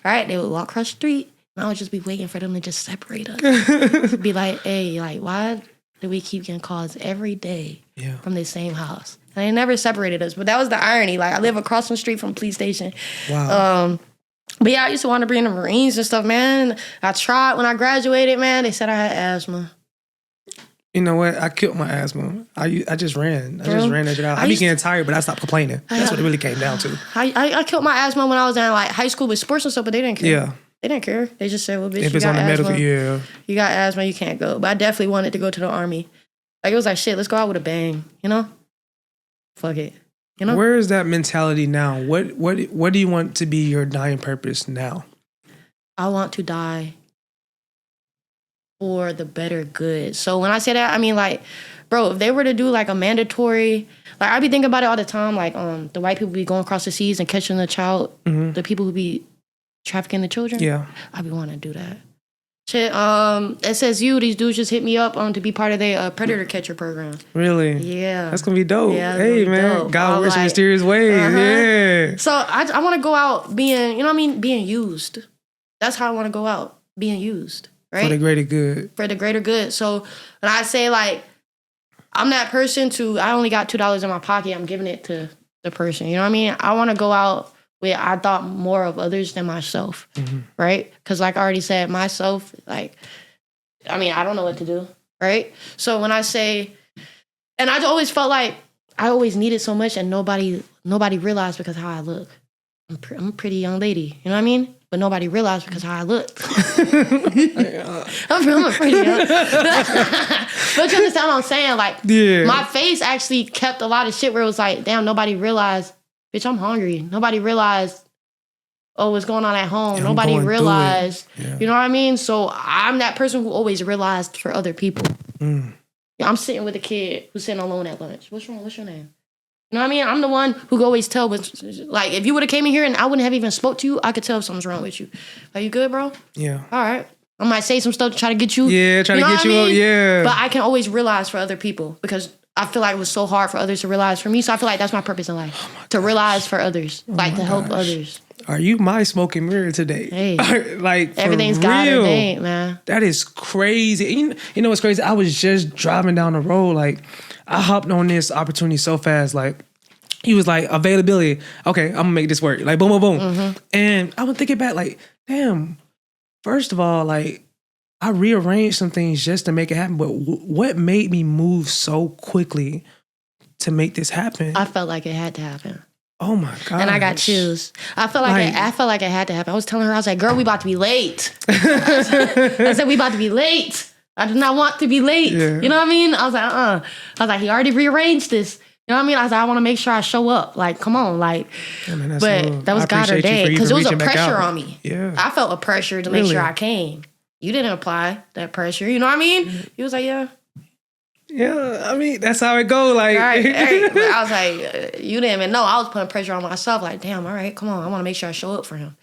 right? They would walk across the street. And I would just be waiting for them to just separate us. Be like, hey, like, why do we keep getting calls every day from the same house? And they never separated us. But that was the irony. Like, I live across the street from the police station. Wow. But yeah, I used to want to be in the Marines and stuff, man. I tried when I graduated, man. They said I had asthma. You know what? I killed my asthma. I just ran. I just ran that shit out. I be getting tired, but I stopped complaining. That's what it really came down to. I killed my asthma when I was in like high school with sports and stuff, but they didn't care. Yeah. They didn't care. They just said, well, bitch, If you it's got on the asthma. medical, yeah. You got asthma, you can't go. But I definitely wanted to go to the Army. Like, it was like, shit, let's go out with a bang, you know? Fuck it, you know? Where is that mentality now? What do you want to be your dying purpose now? I want to die for the better good. So when I say that, I mean, like, bro, if they were to do like a mandatory, like I be thinking about it all the time, like the white people be going across the seas and catching the child, the people who be trafficking the children. Yeah. I be wanting to do that. Shit, it says these dudes just hit me up to be part of their predator catcher program. Really? Yeah. That's gonna be dope. Yeah, hey man, dope. God works in mysterious ways. Yeah. So I want to go out being, you know what I mean, being used. That's how I want to go out, being used, right? For the greater good. For the greater good. So when I say like, I'm that person I only got $2 in my pocket, I'm giving it to the person. You know what I mean? I want to go out with, I thought more of others than myself, right? Because like I already said, myself, like, I mean, I don't know what to do, right? So when I say, and I always felt like I always needed so much and nobody realized because of how I look. I'm a pretty young lady, you know what I mean? But nobody realized because of how I look. I'm pretty young. But you understand what I'm saying? Like, my face actually kept a lot of shit where it was like, damn, nobody realized, bitch, I'm hungry. Nobody realized, oh, what's going on at home. Yeah, nobody realized, yeah. You know what I mean? So I'm that person who always realized for other people. Yeah, I'm sitting with a kid who's sitting alone at lunch. What's wrong? What's your name? You know what I mean? I'm the one who could always tell. Like, if you would have came in here and I wouldn't have even spoke to you, I could tell if something's wrong with you. Are you good, bro? Yeah. All right. I might say some stuff to try to get you. Yeah, try to get you up. Yeah. But I can always realize for other people because I feel like it was so hard for others to realize for me. So I feel like that's my purpose in life. To realize for others. Like, to help others. Are you my smoking mirror today? Hey. Like, everything's got a name, man. That is crazy. You know what's crazy? I was just driving down the road. Like, I hopped on this opportunity so fast. Like, he was like, availability. Okay, I'm gonna make this work. Like, boom, boom, boom. And I was thinking back, like, damn, first of all, like, I rearranged some things just to make it happen. But what made me move so quickly to make this happen? I felt like it had to happen. Oh my God. And I got chills. I felt like it had to happen. I was telling her, I was like, girl, we about to be late. I said, we about to be late. I do not want to be late. Yeah. You know what I mean? I was like, I was like, he already rearranged this. You know what I mean? I was like, I want to make sure I show up. Like, come on, like. Yeah, man, but that was God ordained because it was a pressure on me. Yeah, I felt a pressure to make sure I came. You didn't apply that pressure. You know what I mean? He was like, yeah. Yeah, I mean, that's how it goes. Like, right. I was like, you didn't even know. I was putting pressure on myself. Like, damn, all right, come on. I want to make sure I show up for him.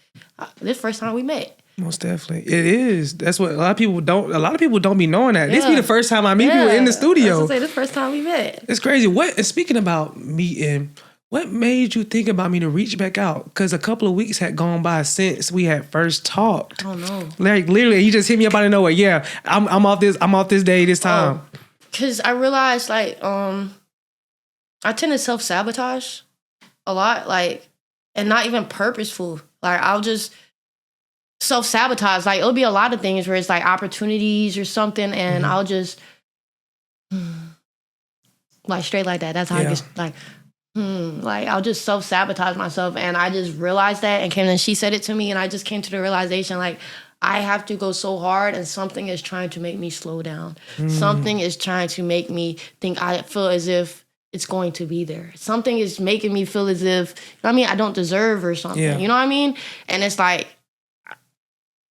This first time we met. Most definitely. It is. That's what a lot of people don't be knowing that. Yeah. This be the first time I meet people in the studio. I was say this first time we met. It's crazy. And speaking about meeting, what made you think about me to reach back out? Because a couple of weeks had gone by since we had first talked. I don't know. Like, literally, he just hit me up out of nowhere. Yeah, I'm off this day, this time. Because I realized, like, I tend to self-sabotage a lot, like, and not even purposeful. Like, I'll just self-sabotage. Like, it'll be a lot of things where it's, like, opportunities or something, and I'll just, like, straight like that. That's how I get, like, like, I'll just self-sabotage myself, and I just realized that, and she said it to me, and I just came to the realization, like, I have to go so hard and something is trying to make me slow down. Something is trying to make me think I feel as if it's going to be there. Something is making me feel as if, you know what I mean, I don't deserve or something. Yeah. You know what I mean? And it's like,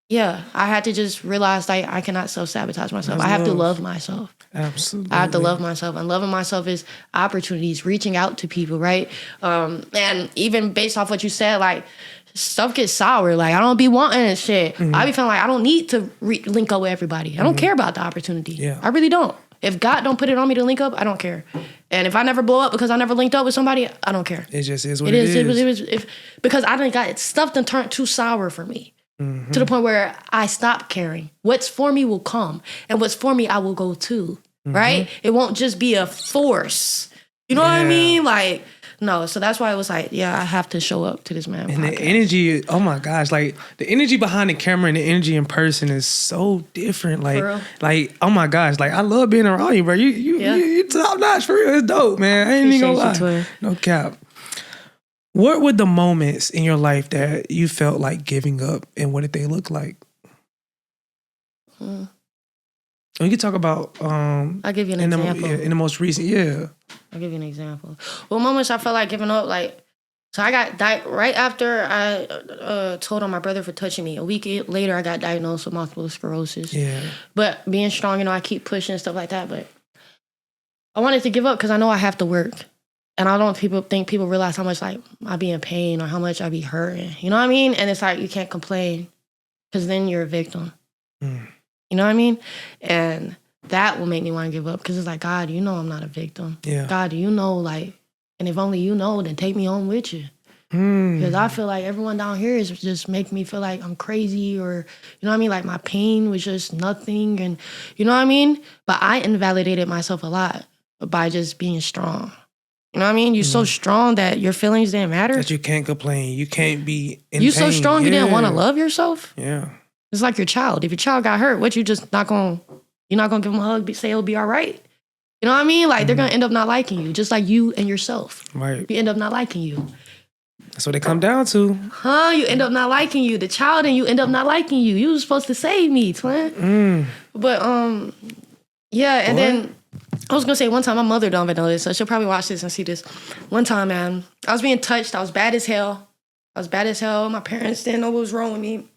yeah, I had to just realize like I cannot self-sabotage myself. I have to love myself. Absolutely. I have to love myself. And loving myself is opportunities, reaching out to people, right? And even based off what you said, like, stuff gets sour. Like, I don't be wanting and shit. I be feeling like I don't need to link up with everybody. I don't care about the opportunity. Yeah. I really don't. If God don't put it on me to link up, I don't care. And if I never blow up because I never linked up with somebody, I don't care. It just is what it is. Because I done got stuff done turned too sour for me. To the point where I stop caring. What's for me will come. And what's for me, I will go to. Right? It won't just be a force. You know what I mean? Like, no. So that's why it was like, yeah, I have to show up to this man. And podcast. the energy, oh my gosh, like the energy behind the camera and the energy in person is so different. Like, oh my gosh, like I love being around you, bro. You top notch for real. It's dope, man. I ain't even gonna lie. No cap. What were the moments in your life that you felt like giving up, and what did they look like? We could talk about I'll give you an example. in the most recent, I'll give you an example. Well, moments I felt like giving up, like, so I got right after I told on my brother for touching me. A week later, I got diagnosed with multiple sclerosis. Yeah. But being strong, I keep pushing and stuff like that. But I wanted to give up because I know I have to work. And I don't think people realize how much, like, I be in pain or how much I be hurting. You know what I mean? And it's like, you can't complain because then you're a victim. You know what I mean? And that will make me want to give up because it's like, God, you know I'm not a victim. Yeah. God, you know, like, and if only you know, then take me home with you. Because I feel like everyone down here is just making me feel like I'm crazy, or, you know what I mean? Like, my pain was just nothing, and you know what I mean? But I invalidated myself a lot by just being strong. You know what I mean? You're so strong that your feelings didn't matter. That you can't complain. You can't be in You pain. so strong you didn't want to love yourself? Yeah. It's like your child. If your child got hurt, what, you're not going to give them a hug, say it'll be all right? You know what I mean? Like, they're going to end up not liking you, just like you and yourself. Right. You end up not liking you. That's what they come down to. You end up not liking you. The child and you end up not liking you. You were supposed to save me, twin. But, yeah, and then I was going to say one time, my mother don't even know this, so she'll probably watch this and see this. One time, man, I was being touched. I was bad as hell. My parents didn't know what was wrong with me.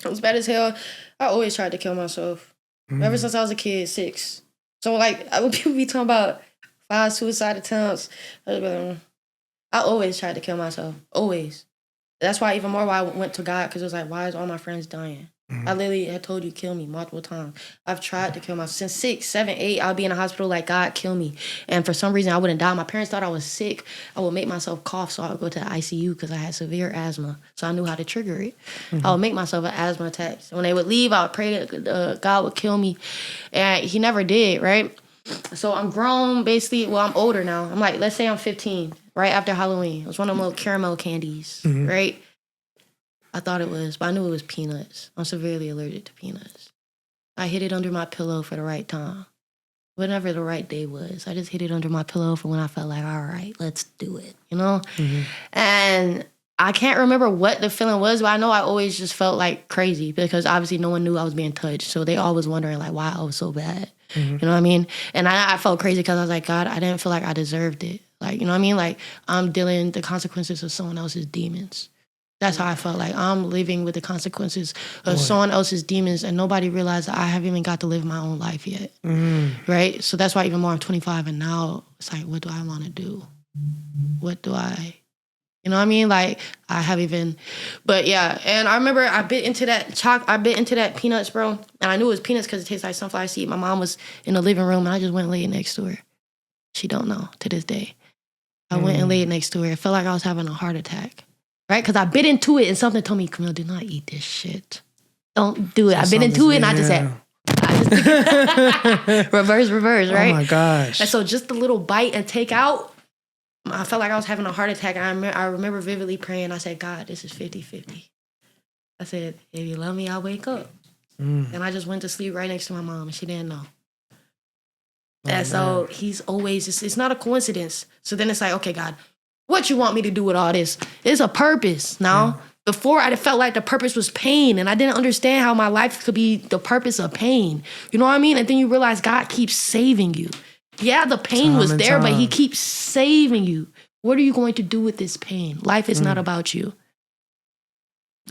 I was bad as hell. I always tried to kill myself. Ever since I was a kid, 6. So, like, when people be talking about 5 suicide attempts, I always tried to kill myself. Always. That's why even more why I went to God, because it was like, why is all my friends dying? I literally had told you, kill me multiple times. I've tried to kill myself. Since 6, 7, 8, I'll be in the hospital like, God, kill me. And for some reason, I wouldn't die. My parents thought I was sick. I would make myself cough, so I would go to the ICU because I had severe asthma. So I knew how to trigger it. I would make myself an asthma attack. So when they would leave, I would pray that God would kill me. And he never did, right? So I'm grown, basically. Well, I'm older now. I'm like, let's say I'm 15, right after Halloween. It was one of them little caramel candies, right? I thought it was, but I knew it was peanuts. I'm severely allergic to peanuts. I hid it under my pillow for the right time. Whenever the right day was, I just hid it under my pillow for when I felt like, all right, let's do it, you know? And I can't remember what the feeling was, but I know I always just felt like crazy because obviously no one knew I was being touched. So they all was wondering like why I was so bad. You know what I mean? And I felt crazy because I was like, God, I didn't feel like I deserved it. Like, you know what I mean? Like, I'm dealing the consequences of someone else's demons. That's how I felt. Like, I'm living with the consequences of someone else's demons, and nobody realized that I haven't even got to live my own life yet. Right? So that's why even more I'm 25, and now it's like, what do I want to do? What do I... You know what I mean? Like, I have even... But yeah, and I remember I bit into that peanuts, bro, and I knew it was peanuts because it tastes like sunflower seed. My mom was in the living room, and I just went and laid next to her. She don't know to this day. I went and laid next to her. It felt like I was having a heart attack. Right? Because I bit into it and something told me, Camille, do not eat this shit. Don't do it. I bit into it and I just said, reverse, right? Oh my gosh. And so just a little bite and take out, I felt like I was having a heart attack. And I remember vividly praying. I said, God, this is 50-50. I said, if you love me, I'll wake up. And I just went to sleep right next to my mom and she didn't know. And so he's always, it's not a coincidence. So then it's like, okay, God, what you want me to do with all this? It's a purpose now. Before, I felt like the purpose was pain, and I didn't understand how my life could be the purpose of pain. You know what I mean? And then you realize God keeps saving you. Yeah, the pain was there, but he keeps saving you. What are you going to do with this pain? Life is not about you.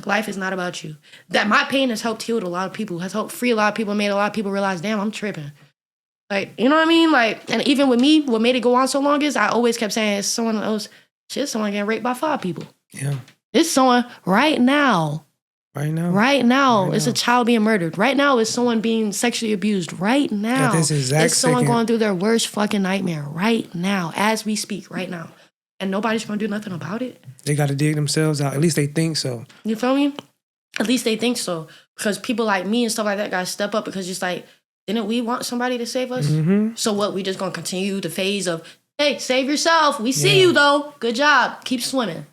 Life is not about you. That my pain has helped heal a lot of people, has helped free a lot of people, made a lot of people realize, damn, I'm tripping. Like, you know what I mean? Like, and even with me, what made it go on so long is I always kept saying it's someone else. Shit, someone getting raped by 5 people. Yeah. It's someone right now. Right now. It's a child being murdered. Right now, it's someone being sexually abused. Right now. It's someone going through their worst fucking nightmare. Right now. As we speak. Right now. And nobody's going to do nothing about it. They got to dig themselves out. At least they think so. You feel me? At least they think so. Because people like me and stuff like that got to step up because just like, didn't we want somebody to save us? So what? We just going to continue the phase of, hey, save yourself. We see you, though. Good job. Keep swimming.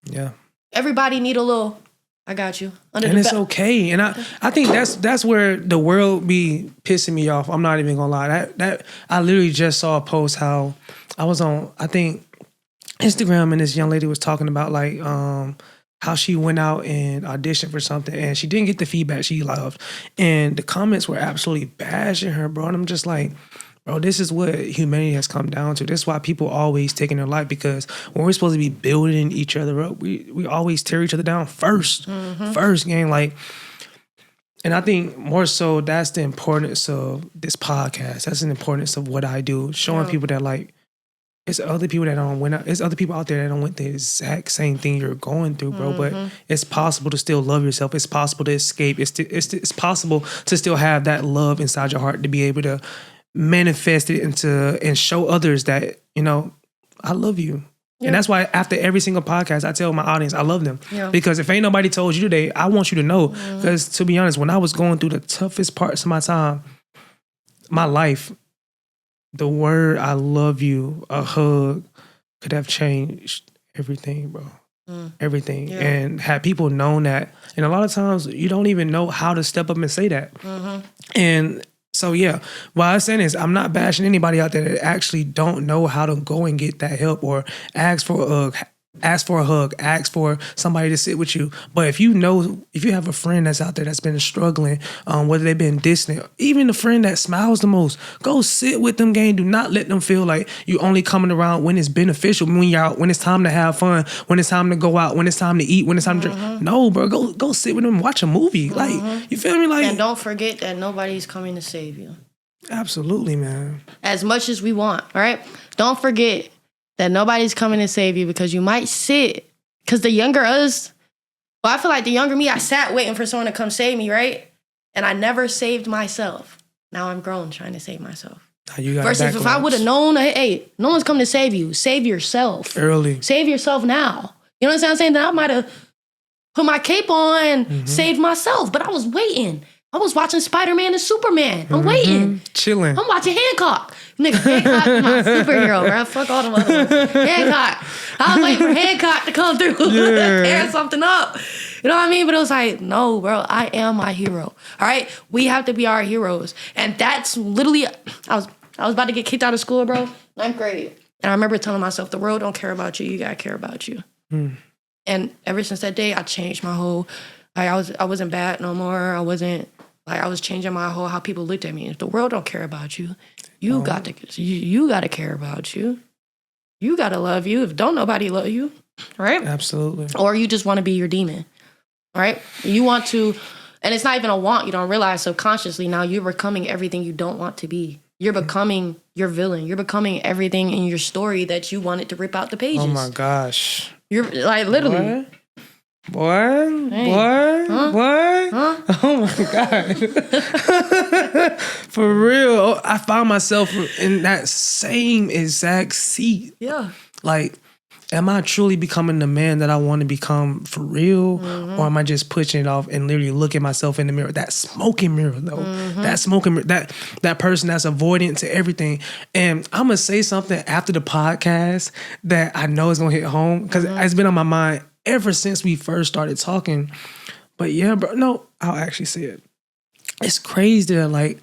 Yeah. Everybody need a little, I got you. And it's okay. And I think that's where the world be pissing me off. I'm not even going to lie. That I literally just saw a post how I was on, I think, Instagram, and this young lady was talking about like how she went out and auditioned for something and she didn't get the feedback she loved. And the comments were absolutely bashing her, bro. And I'm just like, bro, this is what humanity has come down to. This is why people always taking their life, because when we're supposed to be building each other up, we always tear each other down first. First, gang. Like, and I think more so that's the importance of this podcast. That's the importance of what I do. Showing people that like, it's other people that don't went out. It's other people out there that don't went the exact same thing you're going through, bro. But it's possible to still love yourself. It's possible to escape. It's possible to still have that love inside your heart, to be able to manifest it into and show others that, you know, I love you. Yeah. And that's why after every single podcast, I tell my audience I love them. Yeah. Because if ain't nobody told you today, I want you to know. Because to be honest, when I was going through the toughest parts of my time, my life, the word I love you, a hug, could have changed everything, bro. Everything. Yeah. And had people known that, and a lot of times you don't even know how to step up and say that. And so yeah, what I'm saying is I'm not bashing anybody out there that actually don't know how to go and get that help or ask for a hug, ask for somebody to sit with you. But if you have a friend that's out there that's been struggling, whether they've been distant, even the friend that smiles the most, go sit with them, gang. Do not let them feel like you only coming around when it's beneficial, when you're out, when it's time to have fun, when it's time to go out, when it's time to eat, when it's time to drink. No, bro, go sit with them and watch a movie. Like, you feel me? Like, and don't forget that nobody's coming to save you. Absolutely, man. As much as we want, all right? Don't forget that nobody's coming to save you, because you might sit, because the younger us, well, I feel like the younger me, I sat waiting for someone to come save me, right? And I never saved myself. Now I'm grown trying to save myself. Versus if I would have known, hey, no one's coming to save you. Save yourself. Early. Save yourself now. You know what I'm saying? Then I might have put my cape on and saved myself, but I was waiting. I was watching Spider-Man and Superman. I'm waiting. Chilling. I'm watching Hancock. Nigga, Hancock is my superhero, bro. Fuck all them other ones. Hancock. I was waiting for Hancock to come through. Tear something up. You know what I mean? But it was like, no, bro, I am my hero. All right? We have to be our heroes. And that's literally, I was about to get kicked out of school, bro. 9th grade. And I remember telling myself, the world don't care about you. You got to care about you. And ever since that day, I changed my whole, I wasn't bad no more. I was changing my whole, how people looked at me. If the world don't care about you, you got to care about you. You got to love you. If don't nobody love you, right? Absolutely. Or you just want to be your demon, right? You want to, and it's not even a want. You don't realize subconsciously now you're becoming everything you don't want to be. You're becoming your villain. You're becoming everything in your story that you wanted to rip out the pages. Oh my gosh. You're like literally. What? Boy, oh my God. For real. I found myself in that same exact seat. Yeah. Like, am I truly becoming the man that I want to become for real? Or am I just pushing it off and literally look at myself in the mirror? That smoking mirror, though. That smoking mirror, that person that's avoidant to everything. And I'm going to say something after the podcast that I know is going to hit home, because it's been on my mind ever since we first started talking. But yeah, bro, no, I'll actually say it. It's crazy that, like,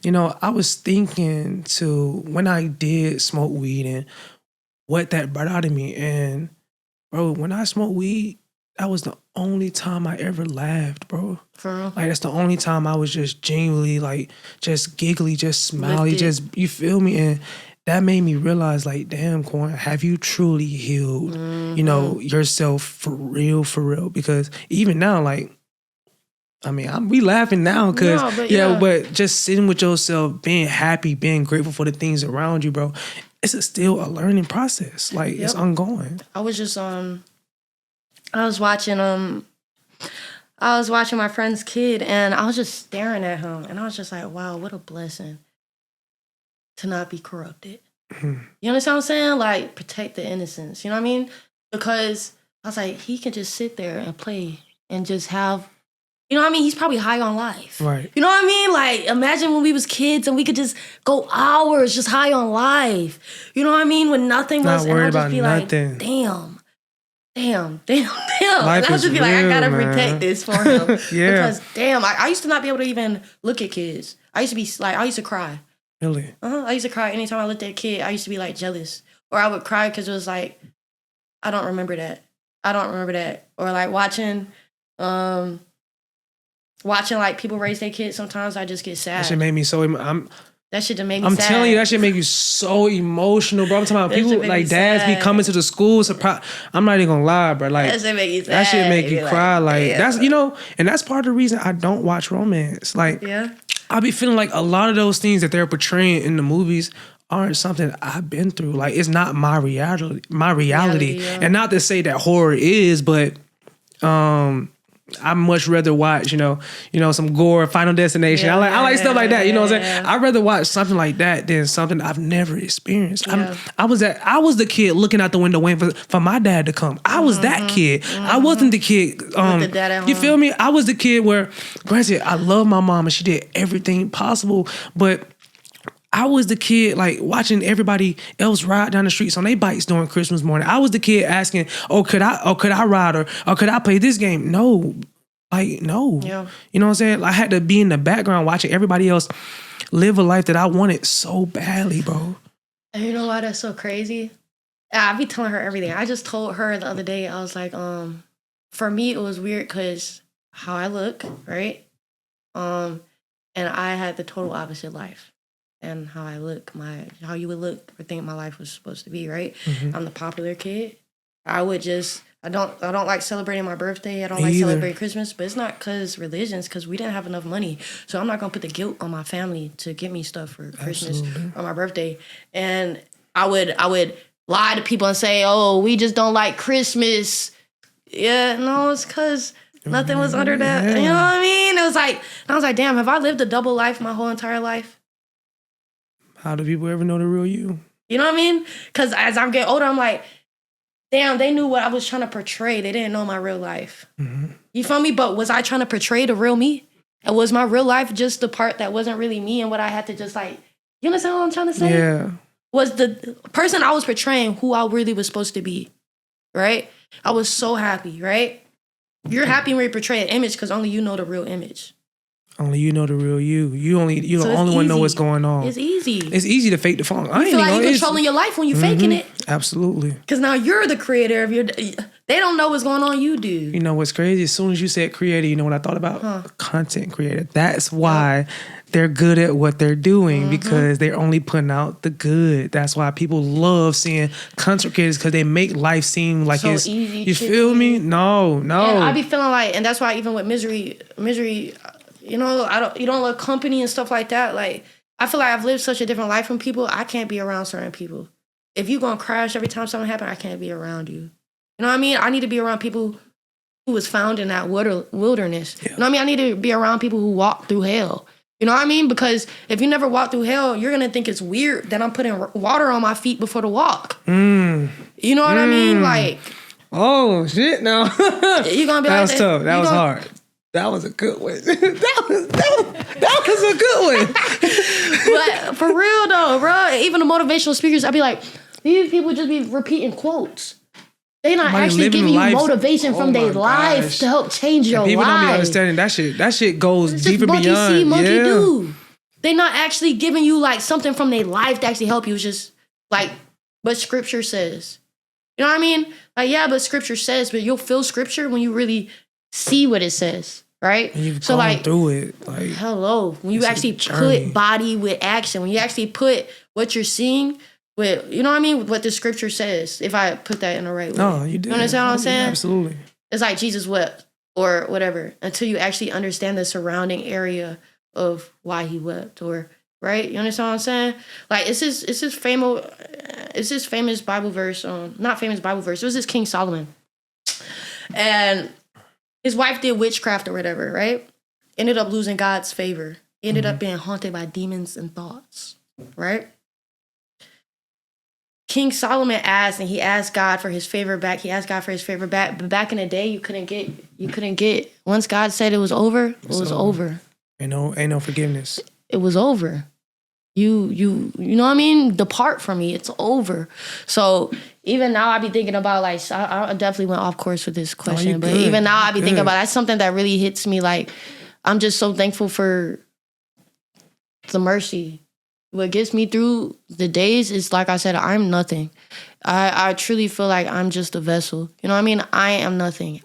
you know, I was thinking to when I did smoke weed and what that brought out of me. And bro, when I smoked weed, that was the only time I ever laughed, bro. For real? Like, that's the only time I was just genuinely, like, just giggly, just smiley, just, you feel me? And that made me realize, like, damn, Quan, have you truly healed, you know, yourself for real, for real? Because even now, like, I mean, we laughing now because, but just sitting with yourself, being happy, being grateful for the things around you, bro, it's still a learning process. Like, it's ongoing. I was just, I was watching my friend's kid, and I was just staring at him, and I was just like, wow, what a blessing to not be corrupted. You understand what I'm saying? Like, protect the innocence. You know what I mean? Because I was like, he can just sit there and play and just have, you know what I mean? He's probably high on life. Right. You know what I mean? Like, imagine when we was kids and we could just go hours just high on life. You know what I mean? When nothing was, not worried and I'll just be nothing. Like, damn. Life and I'll just be like, I gotta man. protect this for him. Yeah. Because damn, I used to not be able to even look at kids. I used to be like, I used to cry. Really? I used to cry anytime I looked at a kid. I used to be like jealous, or I would cry because it was like I don't remember that. Or like watching like people raise their kids. Sometimes I just get sad. That shit made me so. That shit just made me I'm sad. telling you, that shit make you so emotional, bro. I'm talking about people like dads be coming to the school. I'm not even gonna lie, bro. Like that shit make you sad. That shit make you cry. Like that's and that's part of the reason I don't watch romance. Like I be feeling like a lot of those things that they're portraying in the movies aren't something I've been through. Like it's not my reality. And not to say that horror is, but I much rather watch, some gore, Final Destination. I like stuff like that. You know what I'm saying? I'd rather watch something like that than something I've never experienced. I was the kid looking out the window waiting for my dad to come. I was that kid. I wasn't the kid. With the dad at home. You feel me? I was the kid where, granted, I love my mom and she did everything possible, but I was the kid like watching everybody else ride down the streets on their bikes during Christmas morning. I was the kid asking, could I ride or could I play this game? No. Like, no. Yeah. You know what I'm saying? I had to be in the background watching everybody else live a life that I wanted so badly, bro. And you know why that's so crazy? I be telling her everything. I just told her the other day, I was like, for me it was weird because how I look, right? And I had the total opposite life. And how I look, how you would look or think my life was supposed to be, right? Mm-hmm. I'm the popular kid. I don't like celebrating my birthday. I don't like celebrating Christmas, but it's not because religion, it's because we didn't have enough money. So I'm not gonna put the guilt on my family to get me stuff for Christmas or my birthday. And I would lie to people and say, oh, we just don't like Christmas. Yeah, no, it's because nothing was under that. You know what I mean? I was like, damn, have I lived a double life my whole entire life? How do people ever know the real you? You know what I mean? Because as I'm getting older, I'm like, damn, they knew what I was trying to portray. They didn't know my real life. Mm-hmm. You feel me? But was I trying to portray the real me? And was my real life just the part that wasn't really me and what I had to just like, you understand what I'm trying to say? Yeah. Was the person I was portraying who I really was supposed to be, right? I was so happy, right? You're happy when you portray an image because only you know the real image. Only you know the real you. You're the only one know what's going on. It's easy. It's easy to fake the funk. You feel like you're controlling your life when you're faking it. Absolutely. Because now you're the creator of they don't know what's going on, you do. You know what's crazy? As soon as you said creator, you know what I thought about? Content creator. That's why they're good at what they're doing because they're only putting out the good. That's why people love seeing content creators because they make life seem like so it's easy. You feel me? No. And I be feeling like, and that's why even with misery. You know, you don't love company and stuff like that. Like, I feel like I've lived such a different life from people. I can't be around certain people. If you're going to crash every time something happens, I can't be around you. You know what I mean? I need to be around people who was found in that wilderness. Yeah. You know what I mean? I need to be around people who walk through hell. You know what I mean? Because if you never walk through hell, you're going to think it's weird that I'm putting water on my feet before the walk. You know what I mean? Like, oh, shit, no. You're going to be that was tough. That was hard. That was a good one. that was a good one. But for real though, bro, even the motivational speakers, I'd be like, these people just be repeating quotes. They're not actually giving you motivation from their lives to help change your life. People don't be understanding that shit. That shit goes it's deeper monkey beyond. See, monkey do. They're not actually giving you like something from their life to actually help you. It's just like, but scripture says. You know what I mean? Like, yeah, but scripture says, but you'll feel scripture when you really see what it says, right? And you've gone through it. Like, hello. When you actually put body with action, when you actually put what you're seeing with, you know what I mean? With what the scripture says, if I put that in the right way. No, you do. You understand what I'm saying? Absolutely. It's like Jesus wept or whatever until you actually understand the surrounding area of why he wept or, right? You understand what I'm saying? Like, it's this famous Bible verse, not famous Bible verse, it was this King Solomon. And his wife did witchcraft or whatever, right? Ended up losing God's favor. Ended up being haunted by demons and thoughts, right? King Solomon asked, and he asked God for his favor back. He asked God for his favor back. But back in the day, you couldn't get, once God said it was over, it was over. Ain't no forgiveness. It was over. You know what I mean? Depart from me. It's over. So even now I be thinking about, like, I definitely went off course with this question, but even now I be thinking about, that's something that really hits me. Like, I'm just so thankful for the mercy. What gets me through the days is, like I said, I'm nothing. I truly feel like I'm just a vessel. You know what I mean? I am nothing.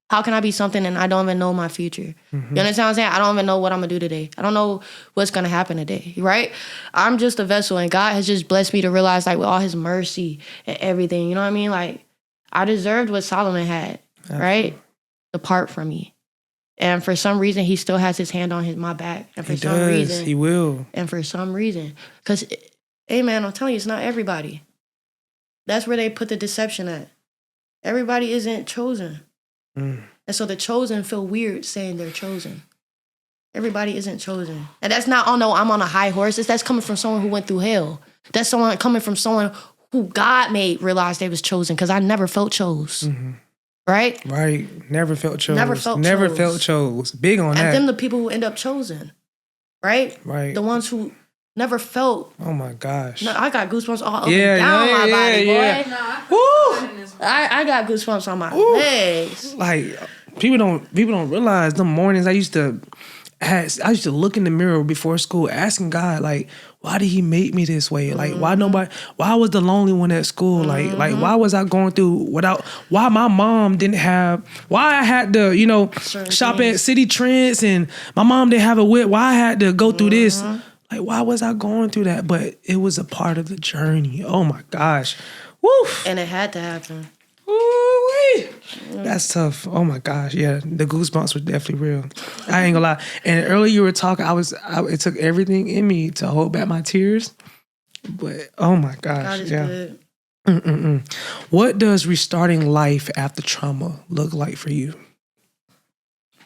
How can I be something and I don't even know my future? Mm-hmm. You understand what I'm saying? I don't even know what I'm going to do today. I don't know what's going to happen today, right? I'm just a vessel, and God has just blessed me to realize, like, with all his mercy and everything, you know what I mean? Like, I deserved what Solomon had, right? Depart from me. And for some reason, he still has his hand on my back. And for some reason, he will. And for some reason, because, hey, man, I'm telling you, it's not everybody. That's where they put the deception at. Everybody isn't chosen. And so the chosen feel weird saying they're chosen. Everybody isn't chosen. And that's not, oh no, I'm on a high horse. That's coming from someone who went through hell. That's someone coming from someone who God made realize they was chosen, because I never felt chose. Right? Right. Never felt chose. Never felt chose. Big on that. And them the people who end up chosen. Right? Right. The ones who never felt. Oh my gosh. No, I got goosebumps all up and down my body, boy. No, Woo! I got goosebumps on my legs. Like, people don't realize the mornings I used to look in the mirror before school asking God, like, why did he make me this way? Like, why was the lonely one at school? Like why was I going through why my mom didn't have, why I had to, shop at City Trends and my mom didn't have a whip, why I had to go through this. Like, why was I going through that? But it was a part of the journey. Oh my gosh. Woo! And it had to happen. Ooh-wee. That's tough. Oh my gosh. Yeah, the goosebumps were definitely real. I ain't gonna lie. And earlier you were talking, it took everything in me to hold back my tears. But oh my gosh. God is yeah. good. What does restarting life after trauma look like for you?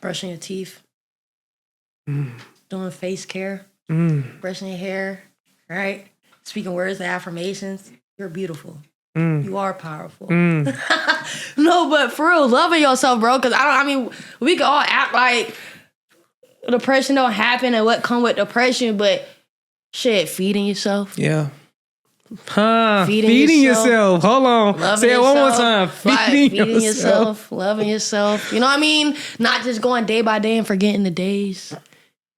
Brushing your teeth. Doing face care. Brushing your hair. Right? Speaking words of affirmations. You're beautiful. You are powerful. No, but for real, loving yourself, bro. Because we can all act like depression don't happen and what come with depression, but shit, feeding yourself. Yeah. Feeding yourself. Hold on. Say it one more time. Feeding yourself. Loving yourself. You know what I mean? Not just going day by day and forgetting the days.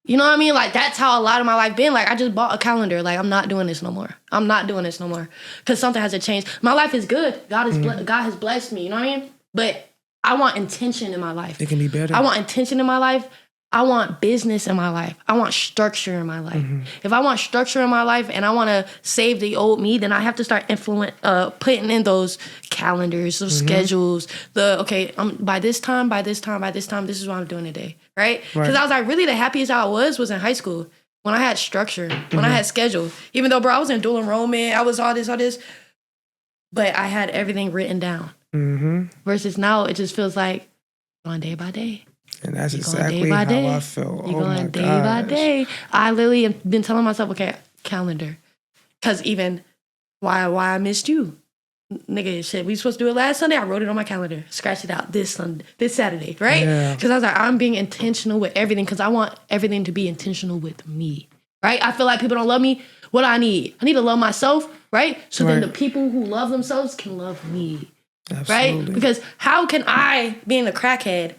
You know what I mean? Like, that's how a lot of my life been. Like, I just bought a calendar. Like, I'm not doing this no more. Because something has to change. My life is good. God has blessed me. You know what I mean? But I want intention in my life. It can be better. I want intention in my life. I want business in my life. I want structure in my life. If I want structure in my life and I want to save the old me, then I have to start putting in those calendars, those schedules. By this time, this is what I'm doing today, right? Because I was like, really, the happiest I was in high school when I had structure, when I had schedule. Even though, bro, I was in dual enrollment, I was all this, but I had everything written down. Versus now, it just feels like going day by day. And that's exactly how I felt. You're going day by day. I literally have been telling myself, okay, calendar. Because even why I missed you. Nigga, shit, we supposed to do it last Sunday. I wrote it on my calendar. Scratched it out this Saturday, right? Because I was like, I'm being intentional with everything because I want everything to be intentional with me, right? I feel like people don't love me. What do I need? I need to love myself, right? So then the people who love themselves can love me, right? Because how can I, being a crackhead,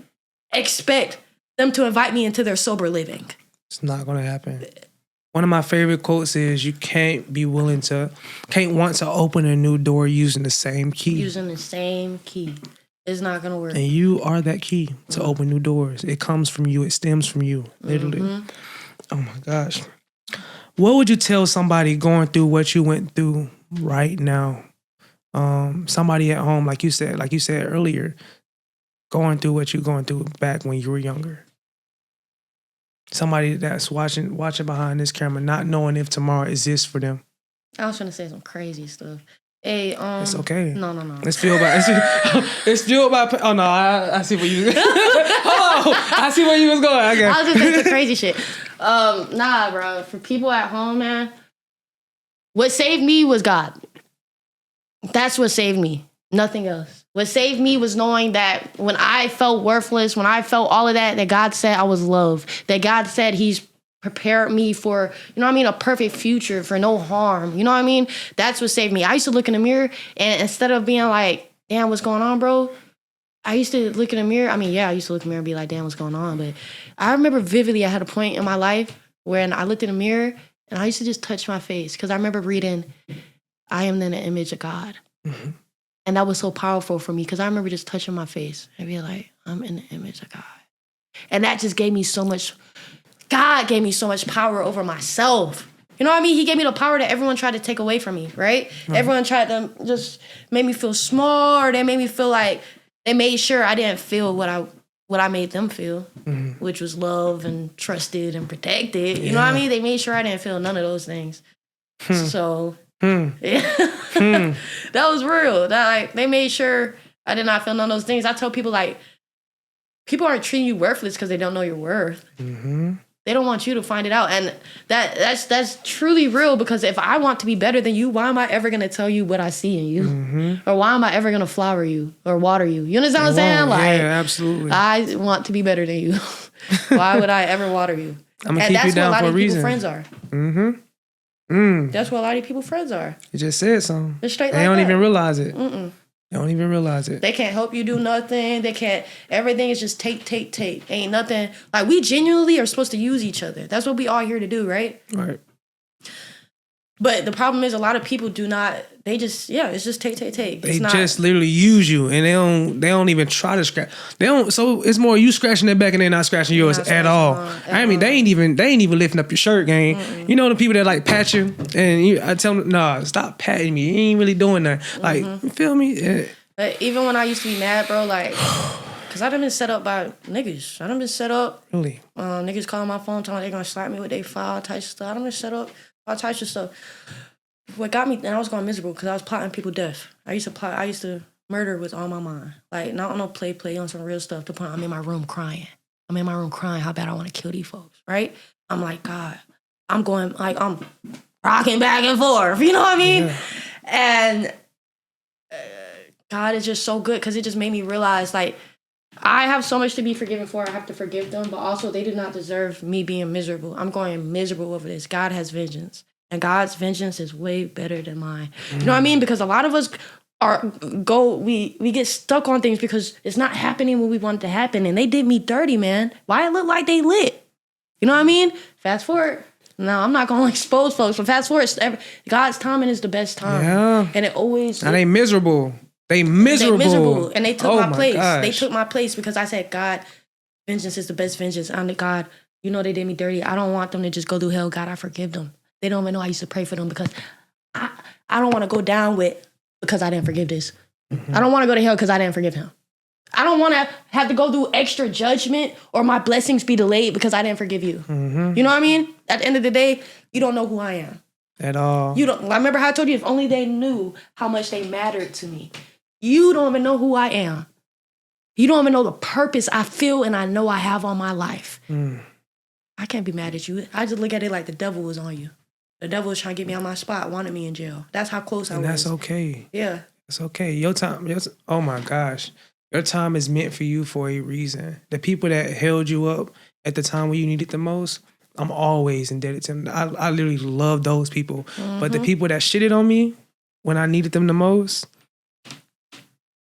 expect them to invite me into their sober living? It's not going to happen. One of my favorite quotes is, you can't want to open a new door using the same key. It's not going to work. And you are that key to open new doors. It comes from you. It stems from you, literally. Oh my gosh. What would you tell somebody going through what you went through right now? Somebody at home, like you said earlier, going through what you're going through back when you were younger. Somebody that's watching behind this camera, not knowing if tomorrow exists for them. I was trying to say some crazy stuff. Hey, it's okay. No. It's fueled by. Oh no, I see where you. Oh, I see where you was going. Okay. I was just saying some crazy shit. Nah, bro. For people at home, man, what saved me was God. That's what saved me. Nothing else. What saved me was knowing that when I felt worthless, when I felt all of that God said I was loved, that God said he's prepared me for, a perfect future, for no harm. You know what I mean? That's what saved me. I used to look in the mirror and instead of being like, damn, what's going on, bro? I used to look in the mirror. I used to look in the mirror and be like, damn, what's going on? But I remember vividly I had a point in my life when I looked in the mirror and I used to just touch my face because I remember reading, I am in the image of God. Mm-hmm. And that was so powerful for me because I remember just touching my face and be like, I'm in the image of God. And that just gave me so much, God gave me so much power over myself. You know what I mean? He gave me the power that everyone tried to take away from me, right? Everyone tried to just make me feel small, or they made me feel like they made sure I didn't feel what I made them feel, which was love and trusted and protected. You know what I mean? They made sure I didn't feel none of those things. So yeah, that was real. That like they made sure I did not feel none of those things. I tell people like, people aren't treating you worthless because they don't know your worth. They don't want you to find it out, and that's truly real. Because if I want to be better than you, why am I ever gonna tell you what I see in you, or why am I ever gonna flower you or water you? You understand what I'm saying? Like, yeah, absolutely. I want to be better than you. Why would I ever water you? I'm gonna keep you down for a reason. That's what a lot of people friends are. That's what a lot of people friends are. You just said something. They're straight they like don't that. even realize it. They don't even realize it. They can't help you do nothing. They can't. Everything is just take. Ain't nothing. Like, we genuinely are supposed to use each other. That's what we all here to do, right? Right. But the problem is a lot of people do not. They just, it's just take. They just literally use you, and they don't even try to scratch. They don't. So it's more you scratching their back and they're not scratching yours at all. I mean, they ain't even lifting up your shirt, gang. You know the people that like pat you, and I tell them, nah, stop patting me. You ain't really doing that. Like, you feel me? Yeah. But even when I used to be mad, bro, like, cause I done been set up by niggas. I done been set up. Really? Niggas calling my phone, telling they gonna slap me with their file type of stuff. I done been set up all types of stuff. What got me, and I was going miserable because I was plotting people death. I used to murder with all my mind. Like, not on no play on some real stuff. To the point I'm in my room crying. How bad I want to kill these folks, right? I'm like, God, I'm rocking back and forth. You know what I mean? Yeah. And God is just so good because it just made me realize, like, I have so much to be forgiven for. I have to forgive them, but also they do not deserve me being miserable. I'm going miserable over this. God has vengeance. And God's vengeance is way better than mine. You know what I mean? Because a lot of us we get stuck on things because it's not happening when we want it to happen. And they did me dirty, man. Why it look like they lit? You know what I mean? Fast forward. No, I'm not going to expose folks. But fast forward. God's timing is the best time. Yeah. And it always... And they miserable. They miserable. And they took my place. Gosh. They took my place because I said, God, vengeance is the best vengeance. I'm the God. You know they did me dirty. I don't want them to just go through hell. God, I forgive them. They don't even know I used to pray for them because I don't want to go down because I didn't forgive this. I don't want to go to hell because I didn't forgive him. I don't want to have to go through extra judgment or my blessings be delayed because I didn't forgive you. You know what I mean? At the end of the day, you don't know who I am. At all. You don't. I remember how I told you, if only they knew how much they mattered to me. You don't even know who I am. You don't even know the purpose I feel and I know I have on my life. I can't be mad at you. I just look at it like the devil was on you. The devil was trying to get me on my spot, wanted me in jail. That's how close I was. And that's okay. Yeah. It's okay. Your time, oh my gosh. Your time is meant for you for a reason. The people that held you up at the time when you needed the most, I'm always indebted to them. I literally love those people. But the people that shitted on me when I needed them the most,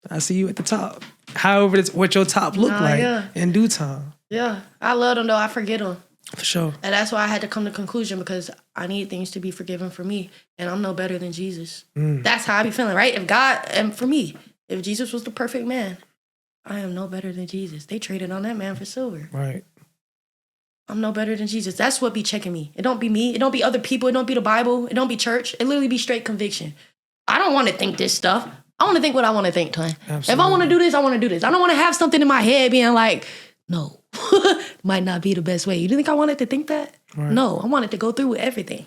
I see you at the top. However, it's what your top look like in due time. Yeah. I love them though. I forget them. For sure. And that's why I had to come to conclusion because I need things to be forgiven for me. And I'm no better than Jesus. That's how I be feeling, right? If God, and for me, if Jesus was the perfect man, I am no better than Jesus. They traded on that man for silver. Right. I'm no better than Jesus. That's what be checking me. It don't be me. It don't be other people. It don't be the Bible. It don't be church. It literally be straight conviction. I don't want to think this stuff. I want to think what I want to think, twin. Absolutely. If I want to do this, I want to do this. I don't want to have something in my head being like, no, might not be the best way. You think I wanted to think that? Right. No, I wanted to go through with everything.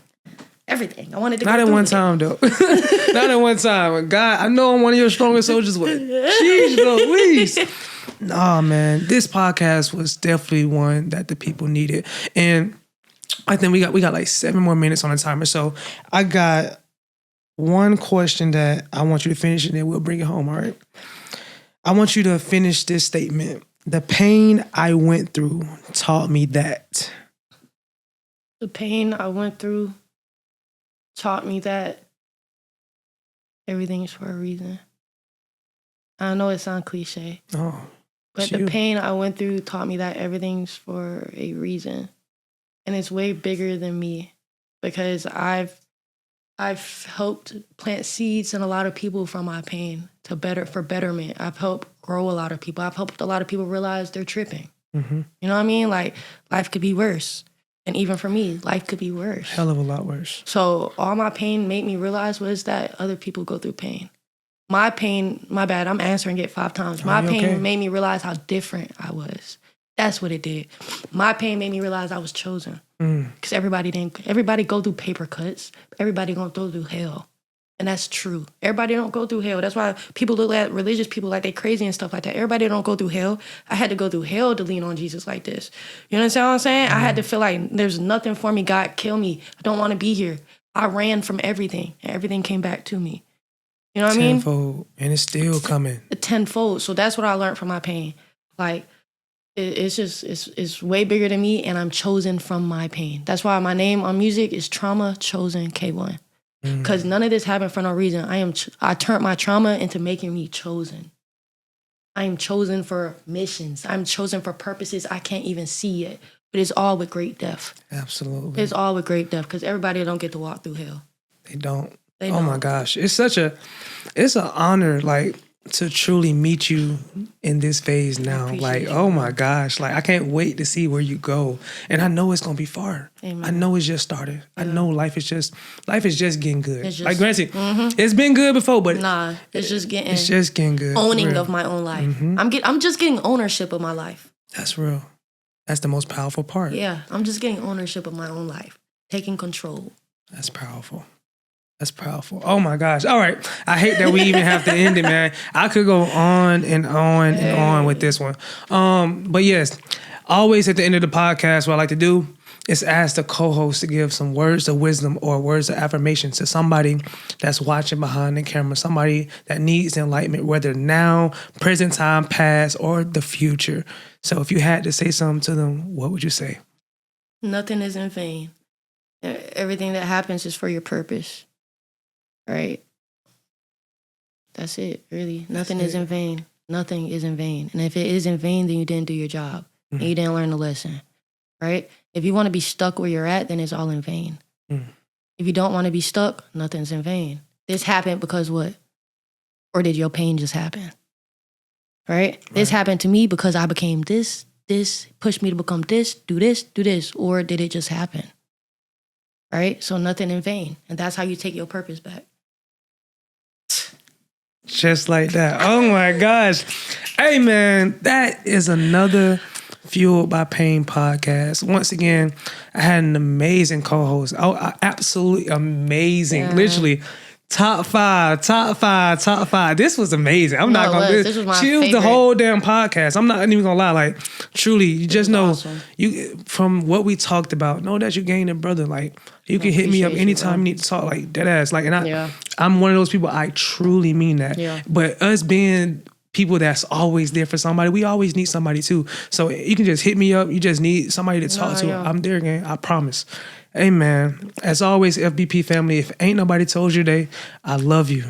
Everything. I wanted to go Not through at one with time, though. Not at one time. God, I know I'm one of your strongest soldiers, but jeez Louise. Nah, man. This podcast was definitely one that the people needed. And I think we got like 7 more minutes on the timer. So I got one question that I want you to finish and then we'll bring it home, all right? I want you to finish this statement. The pain I went through taught me that. The pain I went through taught me that everything is for a reason. I know it sounds cliche. Oh, but the pain I went through taught me that everything's for a reason. And it's way bigger than me because I've I've helped plant seeds in a lot of people from my pain for betterment. I've helped grow a lot of people. I've helped a lot of people realize they're tripping. Mm-hmm. You know what I mean? Like, life could be worse. And even for me, life could be worse. Hell of a lot worse. So all my pain made me realize was that other people go through pain. My pain, my bad, I'm answering it 5 times. My pain made me realize how different I was. That's what it did. My pain made me realize I was chosen. Because everybody go through paper cuts. Everybody gonna go through hell. And that's true. Everybody don't go through hell. That's why people look at religious people like they crazy and stuff like that. Everybody don't go through hell. I had to go through hell to lean on Jesus like this. You understand what I'm saying? I had to feel like there's nothing for me. God, kill me. I don't want to be here. I ran from everything, and everything came back to me. You know what I mean? Tenfold, and it's still coming. Tenfold. So that's what I learned from my pain. Like, it's way bigger than me, and I'm chosen from my pain. That's why my name on music is Trauma Chosen K1. Because none of this happened for no reason. I turned my trauma into making me chosen. I am chosen for missions. I'm chosen for purposes I can't even see yet. But it's all with great depth. Absolutely. It's all with great depth because everybody don't get to walk through hell. They don't. Oh my gosh. It's an honor, like, to truly meet you in this phase now. Like, oh my gosh. Like, I can't wait to see where you go. And I know it's gonna be far. Amen. I know it's just started. Yeah. I know life is just getting good. Like, granted, it's been good before, but it's just getting good. Owning of my own life. I'm just getting ownership of my life. That's real. That's the most powerful part. Yeah, I'm just getting ownership of my own life. Taking control. That's powerful. That's powerful. Oh my gosh. All right. I hate that we even have to end it, man. I could go on and on and on with this one. But yes, always at the end of the podcast, what I like to do is ask the co-host to give some words of wisdom or words of affirmation to somebody that's watching behind the camera, somebody that needs enlightenment, whether now, present time, past, or the future. So if you had to say something to them, what would you say? Nothing is in vain. Everything that happens is for your purpose. Right? That's it, really. Nothing is in vain. Nothing is in vain. And if it is in vain, then you didn't do your job. And you didn't learn the lesson. Right? If you want to be stuck where you're at, then it's all in vain. If you don't want to be stuck, nothing's in vain. This happened because what? Or did your pain just happen? Right? This happened to me because I became this pushed me to become this, do this. Or did it just happen? Right? So nothing in vain. And that's how you take your purpose back. Just like that. Oh my gosh. Hey man, that is another Fueled by Pain podcast. Once again, I had an amazing co-host. Oh, absolutely amazing. Yeah. Literally top five. This was amazing. I'm not gonna this was my chill favorite. The whole damn podcast. I'm not even gonna lie. Like, truly, you just know awesome. You from what we talked about, know that you gained a brother. Like, you can hit me up anytime you need to talk, like dead ass. Like, and I'm one of those people, I truly mean that. Yeah. But us being people that's always there for somebody, we always need somebody too. So you can just hit me up. You just need somebody to talk to. Yeah. I'm there again. I promise. Hey man, as always, FBP family, if ain't nobody told you today, I love you.